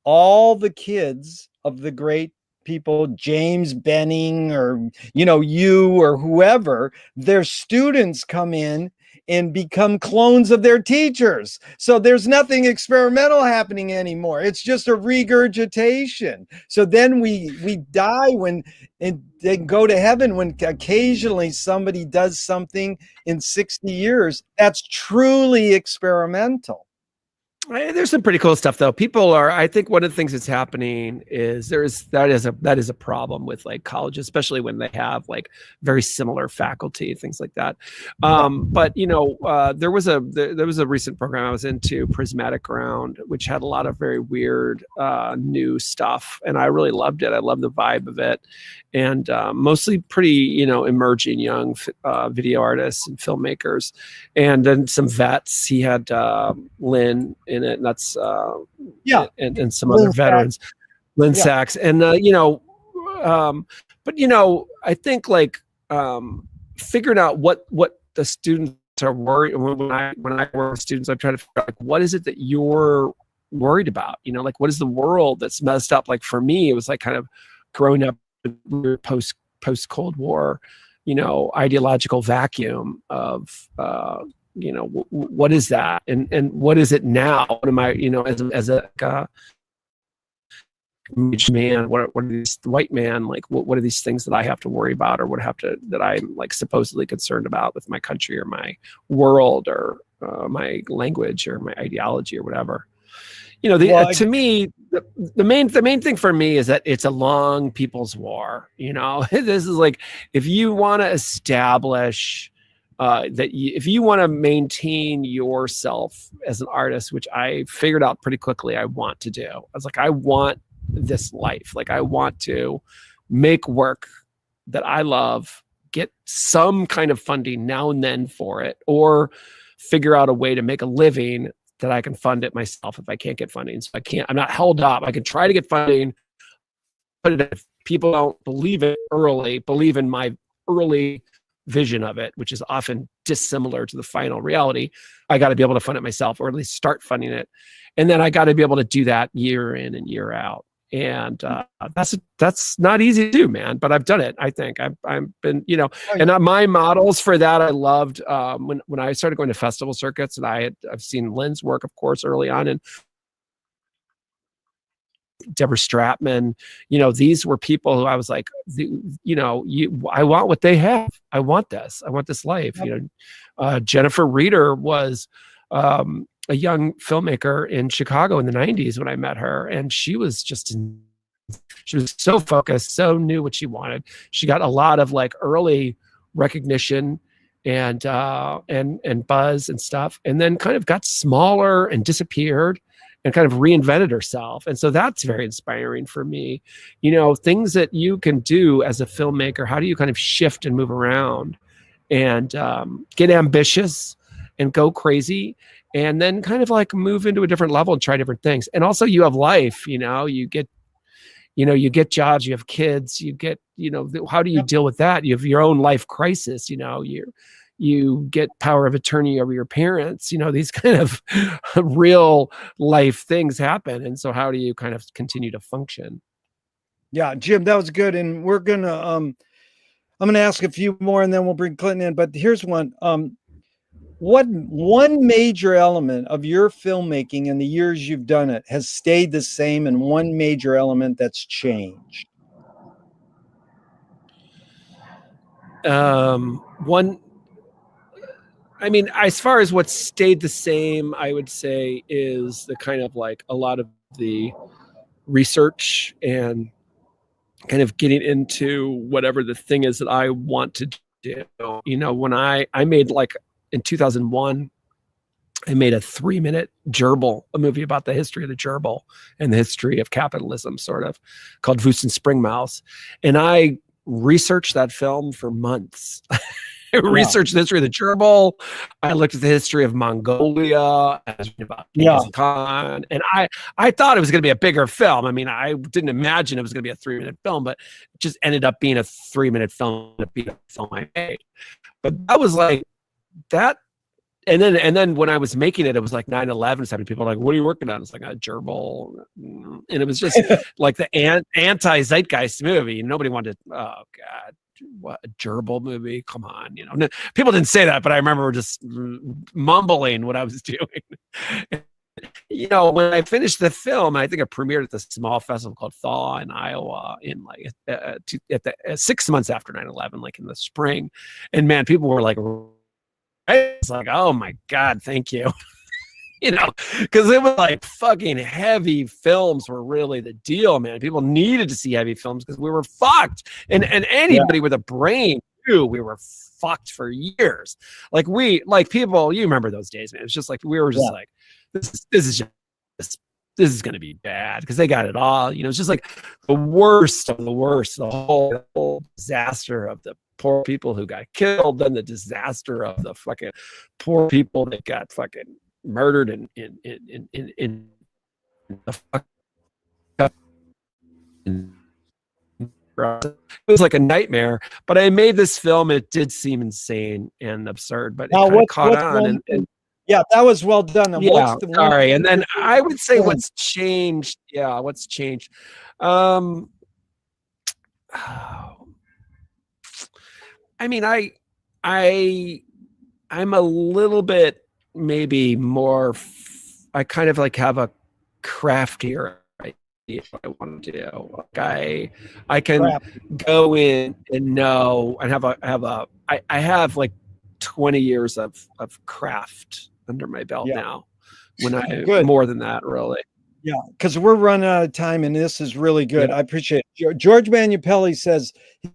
B: all the kids of the great people, James Benning, or you or whoever, their students come in and become clones of their teachers. So there's nothing experimental happening anymore. It's just a regurgitation. So then we die and then go to heaven when occasionally somebody does something in 60 years that's truly experimental.
A: There's some pretty cool stuff though. I think one of the things that's happening is that is a problem with like colleges, especially when they have like very similar faculty, things like that. But there was a recent program I was into, Prismatic Ground, which had a lot of very weird new stuff, and I really loved it. I loved the vibe of it, and mostly pretty emerging young video artists and filmmakers, and then some vets. He had Lynn in it, and that's and some other veterans, Lynn Sachs, and but I think like figuring out what the students are worried. When I work with students, I try to figure out like, what is it that you're worried about? Like, what is the world that's messed up? Like for me, it was like kind of growing up post Cold War, ideological vacuum of what is that, and what is it now? What am I, as a man, what are these white man, like what are these things that I have to worry about, or that I'm like supposedly concerned about with my country or my world or my language or my ideology or whatever. To me, the main thing for me is that it's a long people's war. This is like, if you want to establish if you want to maintain yourself as an artist, which I figured out pretty quickly I want to do. I was like, I want this life. Like, I want to make work that I love, get some kind of funding now and then for it, or figure out a way to make a living that I can fund it myself if I can't get funding. So I'm not held up. I can try to get funding, but if people don't believe in my early vision of it, which is often dissimilar to the final reality, I got to be able to fund it myself, or at least start funding it. And then I got to be able to do that year in and year out. And that's not easy to do, man, but I've done it. I think I've been, and my models for that, I loved when I started going to festival circuits, and I've seen Lynn's work, of course, early on, and Deborah Stratman, these were people who I was like, I want what they have. I want this life. Jennifer Reeder was a young filmmaker in Chicago in the 90s when I met her, and she was so focused, so knew what she wanted. She got a lot of like early recognition and buzz and stuff, and then kind of got smaller and disappeared and kind of reinvented herself. And so that's very inspiring for me. Things that you can do as a filmmaker, how do you kind of shift and move around and get ambitious and go crazy, and then kind of like move into a different level and try different things. And also you have life, you get jobs, you have kids, you get, how do you deal with that? You have your own life crisis, you get power of attorney over your parents, these kind of real life things happen. And so how do you kind of continue to function?
B: Yeah, Jim, that was good. And we're going to, I'm going to ask a few more and then we'll bring Clinton in, but here's one. What one major element of your filmmaking in the years you've done it has stayed the same, and one major element that's changed?
A: One, I mean, as far as what stayed the same, I would say is the kind of like a lot of the research and kind of getting into whatever the thing is that I want to do. You know, when I made like in 2001, I made a 3-minute gerbil, a movie about the history of the gerbil and the history of capitalism, sort of, called Voos and Springmouse. And I researched that film for months. I researched the history of the gerbil. I looked at the history of Mongolia. I was reading about Genghis Khan, and I thought it was going to be a bigger film. I mean, I didn't imagine it was going to be a 3-minute film, but it just ended up being a 3-minute film. To be a film I made, but that was like that. And then when I was making it, it was like 9/11. So people were like, "What are you working on?" It's like a gerbil, and it was just like the anti-zeitgeist movie. Nobody wanted. Oh God. What a gerbil movie, come on, you know. People didn't say that, but I remember just mumbling what I was doing. You know, when I finished the film, I think I premiered at the small festival called Thaw in Iowa in like at the 6 months after 9/11, like in the spring. And man, people were like, it's like, oh my God, thank you. You know, because it was like fucking heavy films were really the deal, man. People needed to see heavy films because we were fucked. And anybody with a brain knew we were fucked for years. Like people, you remember those days, man. It's just like we were just like, this is gonna be bad because they got it all. You know, it's just like the worst of the worst, the whole disaster of the poor people who got killed, then the disaster of the fucking poor people that got fucking murdered in the fuck. It was like a nightmare, but I made this film. It did seem insane and absurd, but it kind of caught on. And
B: yeah, that was well done. And
A: yeah, sorry. And then I would say what's changed. Yeah, what's changed. I mean, I'm a little bit maybe more. I kind of like have a craftier idea what I want to do. Like I can go in and know and I have like 20 years of craft under my belt now. When more than that, really.
B: Yeah, because we're running out of time, and this is really good. I appreciate it. George Manupelli says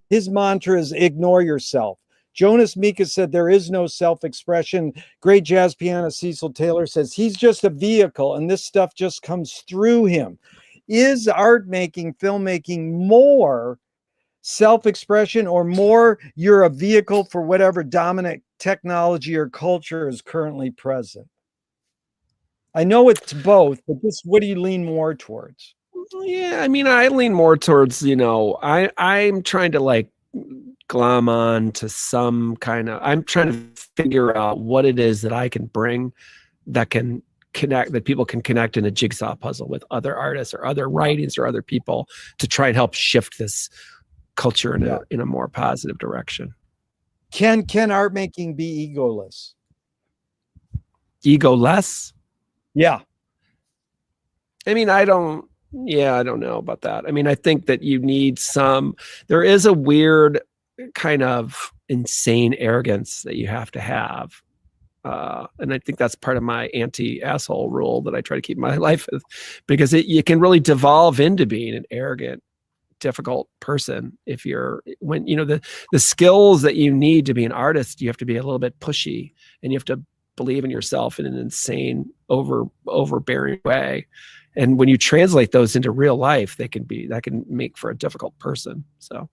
B: his mantra is ignore yourself. Jonas Mika said there is no self-expression. Great jazz pianist Cecil Taylor says he's just a vehicle, and this stuff just comes through him. Is art making, filmmaking more self-expression or more you're a vehicle for whatever dominant technology or culture is currently present? I know it's both, but just what do you lean more towards?
A: Yeah, I mean, I lean more towards, you know, I'm trying to like glom on to some kind of, I'm trying to figure out what it is that I can bring that can connect, that people can connect in a jigsaw puzzle with other artists or other writings or other people to try and help shift this culture in a more positive direction.
B: Can art making be egoless?
A: Egoless?
B: Yeah.
A: I mean, I don't know about that. I mean, I think that you need there is a weird kind of insane arrogance that you have to have. And I think that's part of my anti-asshole rule that I try to keep my life with, because you can really devolve into being an arrogant, difficult person if when you know the skills that you need to be an artist. You have to be a little bit pushy, and you have to believe in yourself in an insane, overbearing way. And when you translate those into real life, that can make for a difficult person.
B: So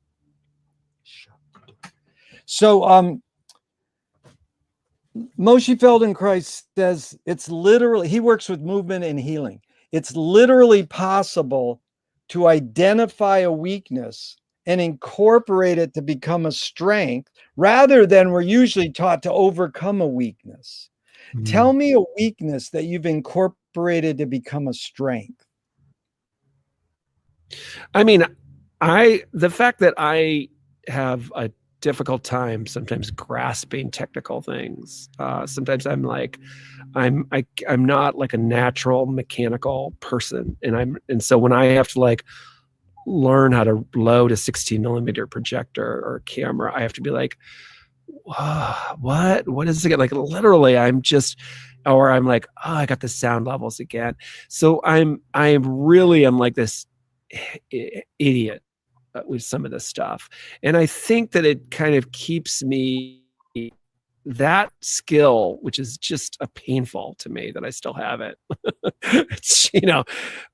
B: Moshe Feldenkrais says it's literally, he works with movement and healing. It's literally possible to identify a weakness and incorporate it to become a strength, rather than we're usually taught to overcome a weakness. Mm-hmm. Tell me a weakness that you've incorporated to become a strength.
A: I mean, the fact that I have a difficult time sometimes grasping technical things. Sometimes I'm like, I'm not like a natural mechanical person, and so when I have to like learn how to load a 16 millimeter projector or camera, I have to be like, what is this again? Like literally I'm just, or I'm like, oh, I got the sound levels again. So I'm like this idiot with some of this stuff. And I think that it kind of keeps me, that skill, which is just a painful to me that I still have it. It's,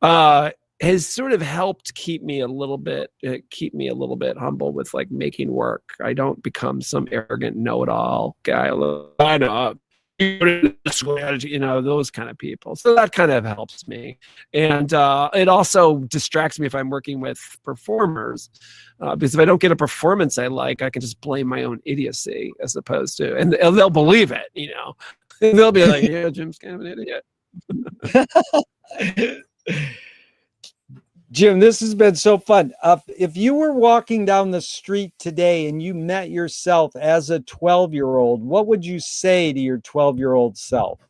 A: uh, has sort of helped keep me a little bit humble with like making work. I don't become some arrogant know-it-all guy. I know, those kind of people. So that kind of helps me. And it also distracts me if I'm working with performers, because if I don't get a performance I like, I can just blame my own idiocy as opposed to, and they'll believe it, they'll be like, yeah, Jim's kind of an idiot.
B: Jim, this has been so fun. If you were walking down the street today and you met yourself as a 12-year-old, what would you say to your 12-year-old self?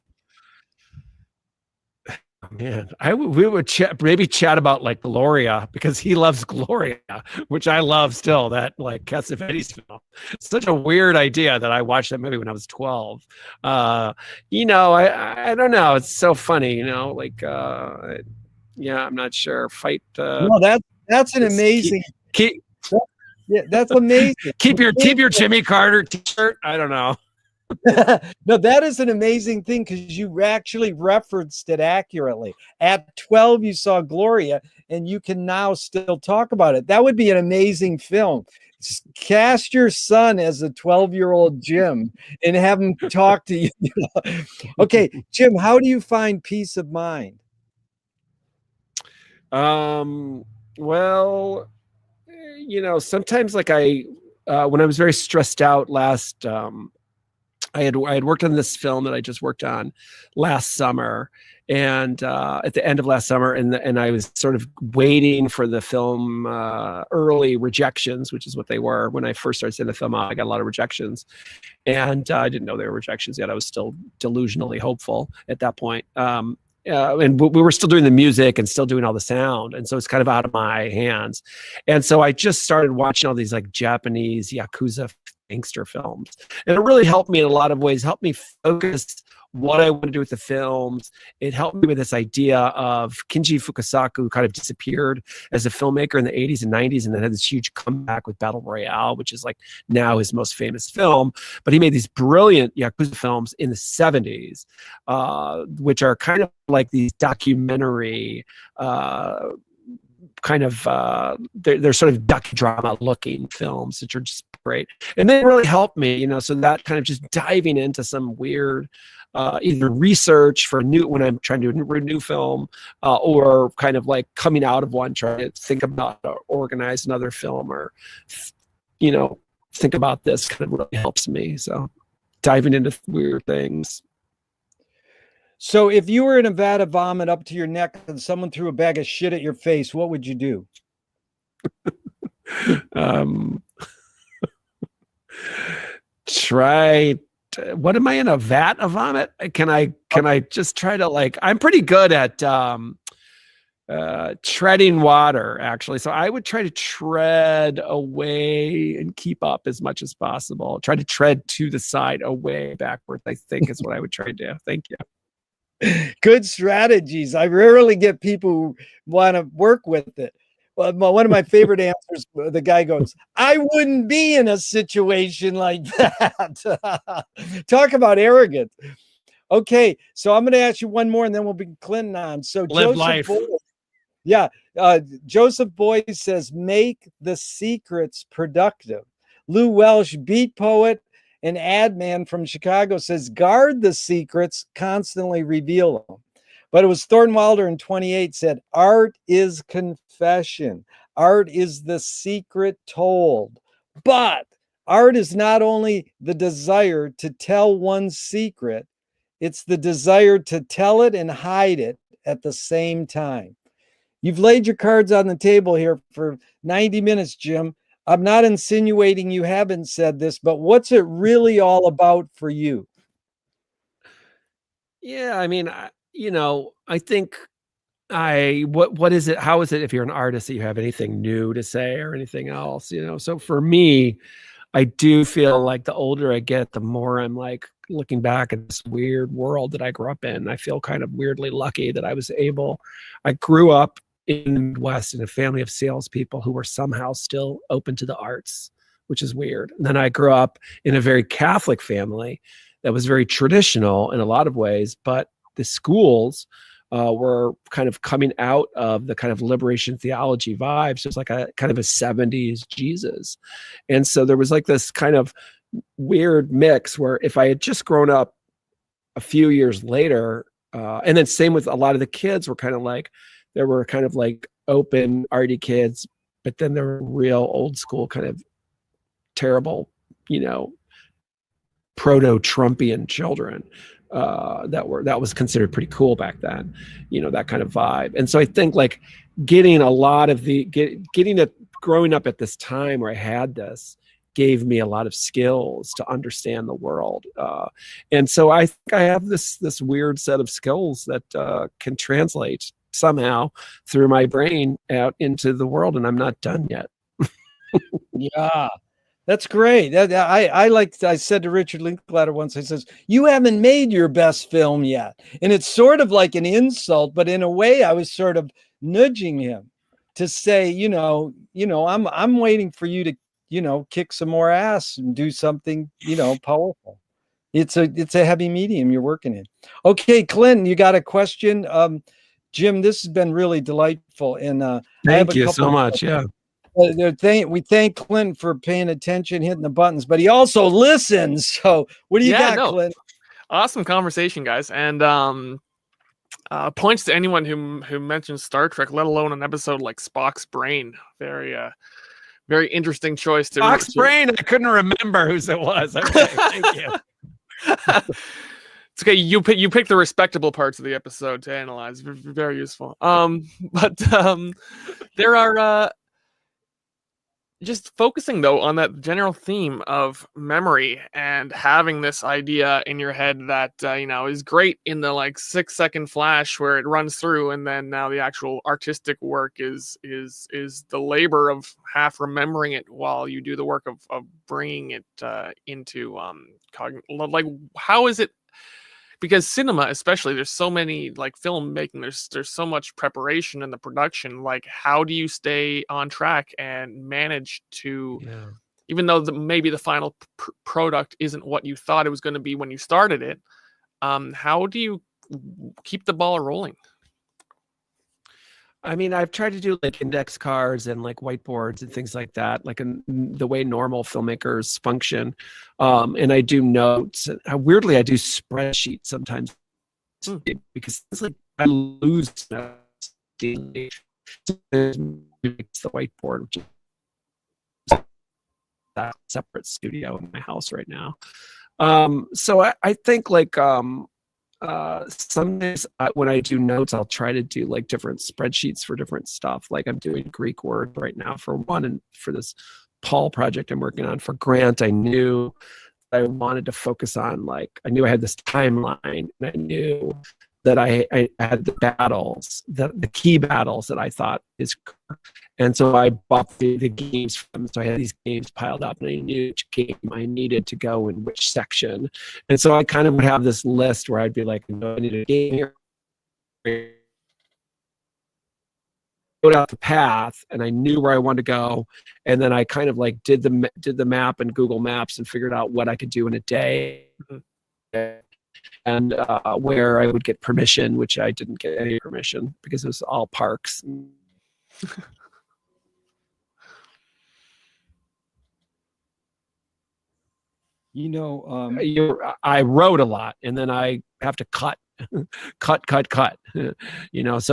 A: Man, we would maybe chat about like Gloria, because he loves Gloria, which I love still. That like Cassavetes film. Such a weird idea that I watched that movie when I was 12. I don't know. It's so funny, like yeah, I'm not sure. Fight.
B: No, that's an amazing. Yeah, that's amazing.
A: Keep your Jimmy Carter t-shirt. I don't know.
B: No, that is an amazing thing, because you actually referenced it accurately. At 12, you saw Gloria, and you can now still talk about it. That would be an amazing film. Cast your son as a 12-year-old Jim and have him talk to you. Okay, Jim, how do you find peace of mind?
A: Well, sometimes like when I was very stressed out last, I had worked on this film that I just worked on last summer, and at the end of last summer, and I was sort of waiting for the film early rejections, which is what they were when I first started seeing the film out. I got a lot of rejections, and I didn't know they were rejections yet. I was still delusionally hopeful at that point. And we were still doing the music and still doing all the sound, and so it's kind of out of my hands. And so I just started watching all these like Japanese Yakuza gangster films, and it really helped me in a lot of ways. Helped me focus what I want to do with the films. It helped me with this idea of Kinji Fukasaku, who kind of disappeared as a filmmaker in the 80s and 90s, and then had this huge comeback with Battle Royale, which is like now his most famous film. But he made these brilliant Yakuza films in the 70s, which are kind of like these documentary they're sort of docudrama looking films, which are just great. And they really helped me, so that kind of just diving into some weird either research for when I'm trying to do a new film, or kind of like coming out of one, trying to think about or organize another film, or think about this kind of really helps me. So diving into weird things.
B: So if you were in a vat of vomit up to your neck and someone threw a bag of shit at your face, what would you do?
A: What am I in a vat of vomit? Can I just try to I'm pretty good at treading water, actually. So I would try to tread away and keep up as much as possible. Try to tread to the side, away, backwards, I think is what I would try to do. Thank you.
B: Good strategies. I rarely get people who want to work with it. Well, one of my favorite answers, the guy goes, I wouldn't be in a situation like that. Talk about arrogance. Okay, so I'm going to ask you one more, and then we'll be Clinton on. So
A: live life.
B: Joseph Boyd says, make the secrets productive. Lou Welsh, beat poet and ad man from Chicago, says, guard the secrets, constantly reveal them. But it was Thornton Wilder in 28 said, art is confession. Art is the secret told. But art is not only the desire to tell one's secret, it's the desire to tell it and hide it at the same time. You've laid your cards on the table here for 90 minutes, Jim. I'm not insinuating you haven't said this, but what's it really all about for you?
A: Yeah, I mean, I think what is it? How is it if you're an artist that you have anything new to say or anything else? So for me, I do feel like the older I get, the more I'm like looking back at this weird world that I grew up in. I feel kind of weirdly lucky that I grew up in the Midwest in a family of salespeople who were somehow still open to the arts, which is weird. And then I grew up in a very Catholic family that was very traditional in a lot of ways, but the schools were kind of coming out of the kind of liberation theology vibes. So it's like a kind of a 70s Jesus. And so there was like this kind of weird mix where if I had just grown up a few years later, and then same with a lot of the kids were kind of like, there were kind of like open, arty kids, but then there were real old school kind of terrible, proto-Trumpian children that was considered pretty cool back then, that kind of vibe. And so I think like getting a lot of growing up at this time where I had this gave me a lot of skills to understand the world. And so I think I have this weird set of skills that can translate somehow through my brain out into the world, and I'm not done yet.
B: Yeah. That's great. I said to Richard Linklater once, I says, you haven't made your best film yet. And it's sort of like an insult, but in a way I was sort of nudging him to say, I'm waiting for you to, kick some more ass and do something, powerful. It's a heavy medium you're working in. Okay, Clinton, you got a question? Jim, this has been really delightful. And
A: thank you so much. Yeah.
B: We thank Clinton for paying attention, hitting the buttons, but he also listens. So what do you got, Clinton?
C: Awesome conversation, guys. And points to anyone who mentions Star Trek, let alone an episode like Spock's Brain. Very very interesting choice.
A: Spock's Brain, I couldn't remember whose it was. Okay, thank you.
C: It's okay. You pick the respectable parts of the episode to analyze. Very useful. But there are just focusing though on that general theme of memory and having this idea in your head that is great in the like 6-second flash where it runs through, and then now the actual artistic work is the labor of half remembering it while you do the work of bringing it into like how is it? Because cinema, especially, there's so many like filmmaking, there's so much preparation in the production. Like, how do you stay on track and manage to, even though maybe the final product isn't what you thought it was going to be when you started it, how do you keep the ball rolling?
A: I mean, I've tried to do like index cards and like whiteboards and things like that, like the way normal filmmakers function. And I do notes. Weirdly, I do spreadsheets sometimes because it's like I lose notes daily. It's the whiteboard, which is that separate studio in my house right now. So I think like some days when I do notes, I'll try to do like different spreadsheets for different stuff. Like I'm doing Greek word right now for one, and for this Paul project I'm working on for Grant, I knew I wanted to focus on, like, I knew I had this timeline, and I knew that I had the battles, the key battles that I thought is, and so I bought the games from them. So I had these games piled up, and I knew which game I needed to go in which section. And so I kind of would have this list where I'd be like, I need a game here. Go out the path, and I knew where I wanted to go, and then I kind of like did the map and Google Maps and figured out what I could do in a day. And where I would get permission, which I didn't get any permission because it was all parks. I wrote a lot, and then I have to cut. So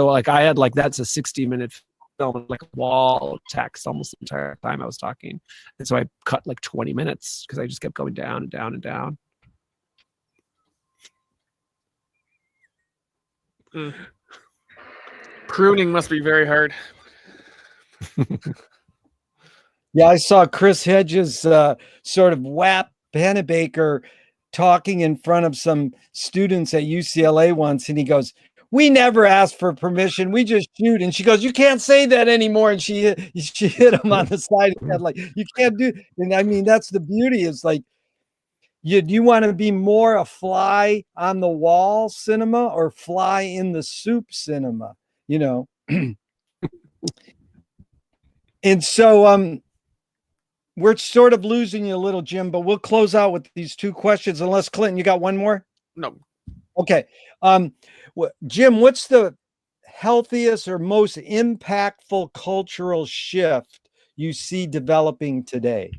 A: like I had like, that's a 60-minute film, like a wall of text almost the entire time I was talking, and so I cut like 20 minutes because I just kept going down and down and down.
C: Pruning must be very hard.
B: Yeah, I saw Chris Hedges sort of whap Pennebaker talking in front of some students at UCLA once, and he goes, we never ask for permission. We just shoot. And she goes, you can't say that anymore. And she hit him on the side of the head, like, you can't do. And I mean, that's the beauty, is like, you want to be more a fly on the wall cinema or fly in the soup cinema, you know? And so we're sort of losing you a little, Jim, but we'll close out with these two questions, unless Clinton, you got one more?
C: No.
B: Okay. Jim, what's the healthiest or most impactful cultural shift you see developing today?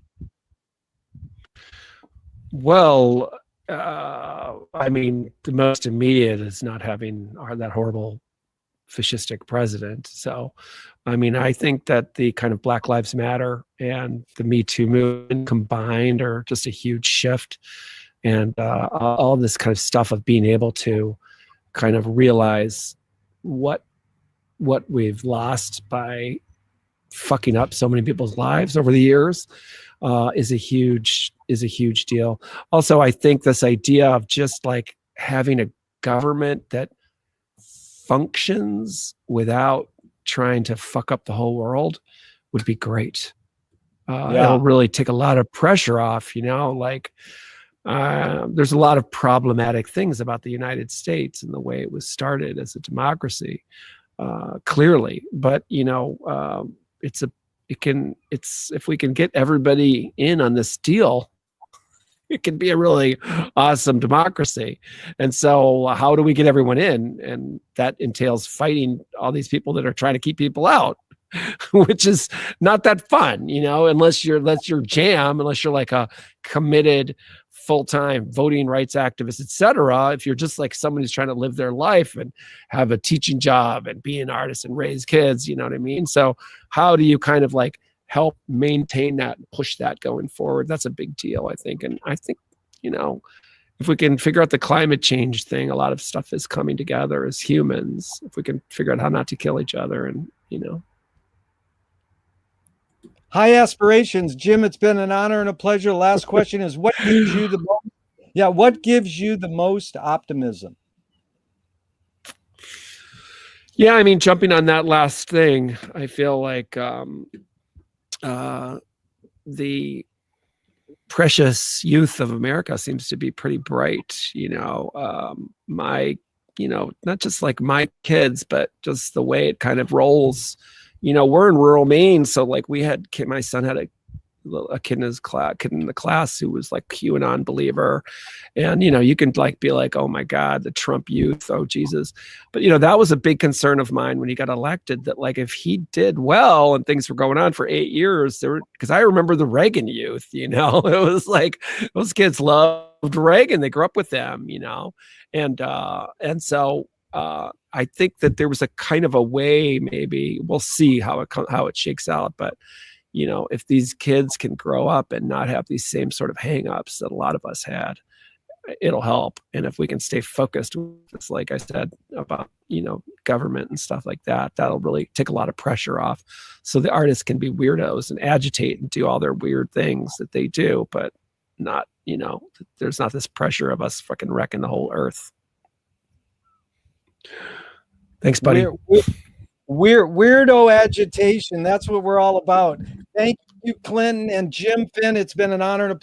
A: Well, I mean, the most immediate is not having that horrible fascistic president. So, I mean, I think that the kind of Black Lives Matter and the Me Too movement combined are just a huge shift. And all this kind of stuff of being able to kind of realize what we've lost by fucking up so many people's lives over the years is a huge deal. Also, I think this idea of just like having a government that functions without trying to fuck up the whole world would be great. It'll really take a lot of pressure off, you know, like there's a lot of problematic things about the United States and the way it was started as a democracy, clearly, but you know, if we can get everybody in on this deal, it can be a really awesome democracy. And so how do we get everyone in? And that entails fighting all these people that are trying to keep people out, which is not that fun, you know, unless you're like a committed full-time voting rights activist, etc. If you're just like someone who's trying to live their life and have a teaching job and be an artist and raise kids, you know what I mean? So how do you kind of like help maintain that and push that going forward? That's a big deal, I think. And I think, you know, if we can figure out the climate change thing, a lot of stuff is coming together as humans. If we can figure out how not to kill each other, and, you know.
B: High aspirations. Jim, it's been an honor and a pleasure. Last question is, what gives you the most, what gives you the most optimism?
A: Yeah, I mean, jumping on that last thing, I feel like the precious youth of America seems to be pretty bright, you know. Not just like my kids, but just the way it kind of rolls. You know, we're in rural Maine, so like my son had a kid in the class who was like QAnon believer, and you know, you can like be like, oh my God, the Trump youth, oh Jesus. But you know, that was a big concern of mine when he got elected, that like if he did well and things were going on for 8 years, because I remember the Reagan youth, you know, it was like those kids loved Reagan, they grew up with them, you know, and so I think that there was a kind of a way, maybe we'll see how it shakes out, but you know, if these kids can grow up and not have these same sort of hangups that a lot of us had, it'll help. And if we can stay focused, it's like I said about, you know, government and stuff like that, that'll really take a lot of pressure off. So the artists can be weirdos and agitate and do all their weird things that they do, but not, you know, there's not this pressure of us fucking wrecking the whole earth. Thanks, buddy.
B: Weirdo agitation. That's what we're all about. Thank you, Clinton and Jim Finn. It's been an honor and a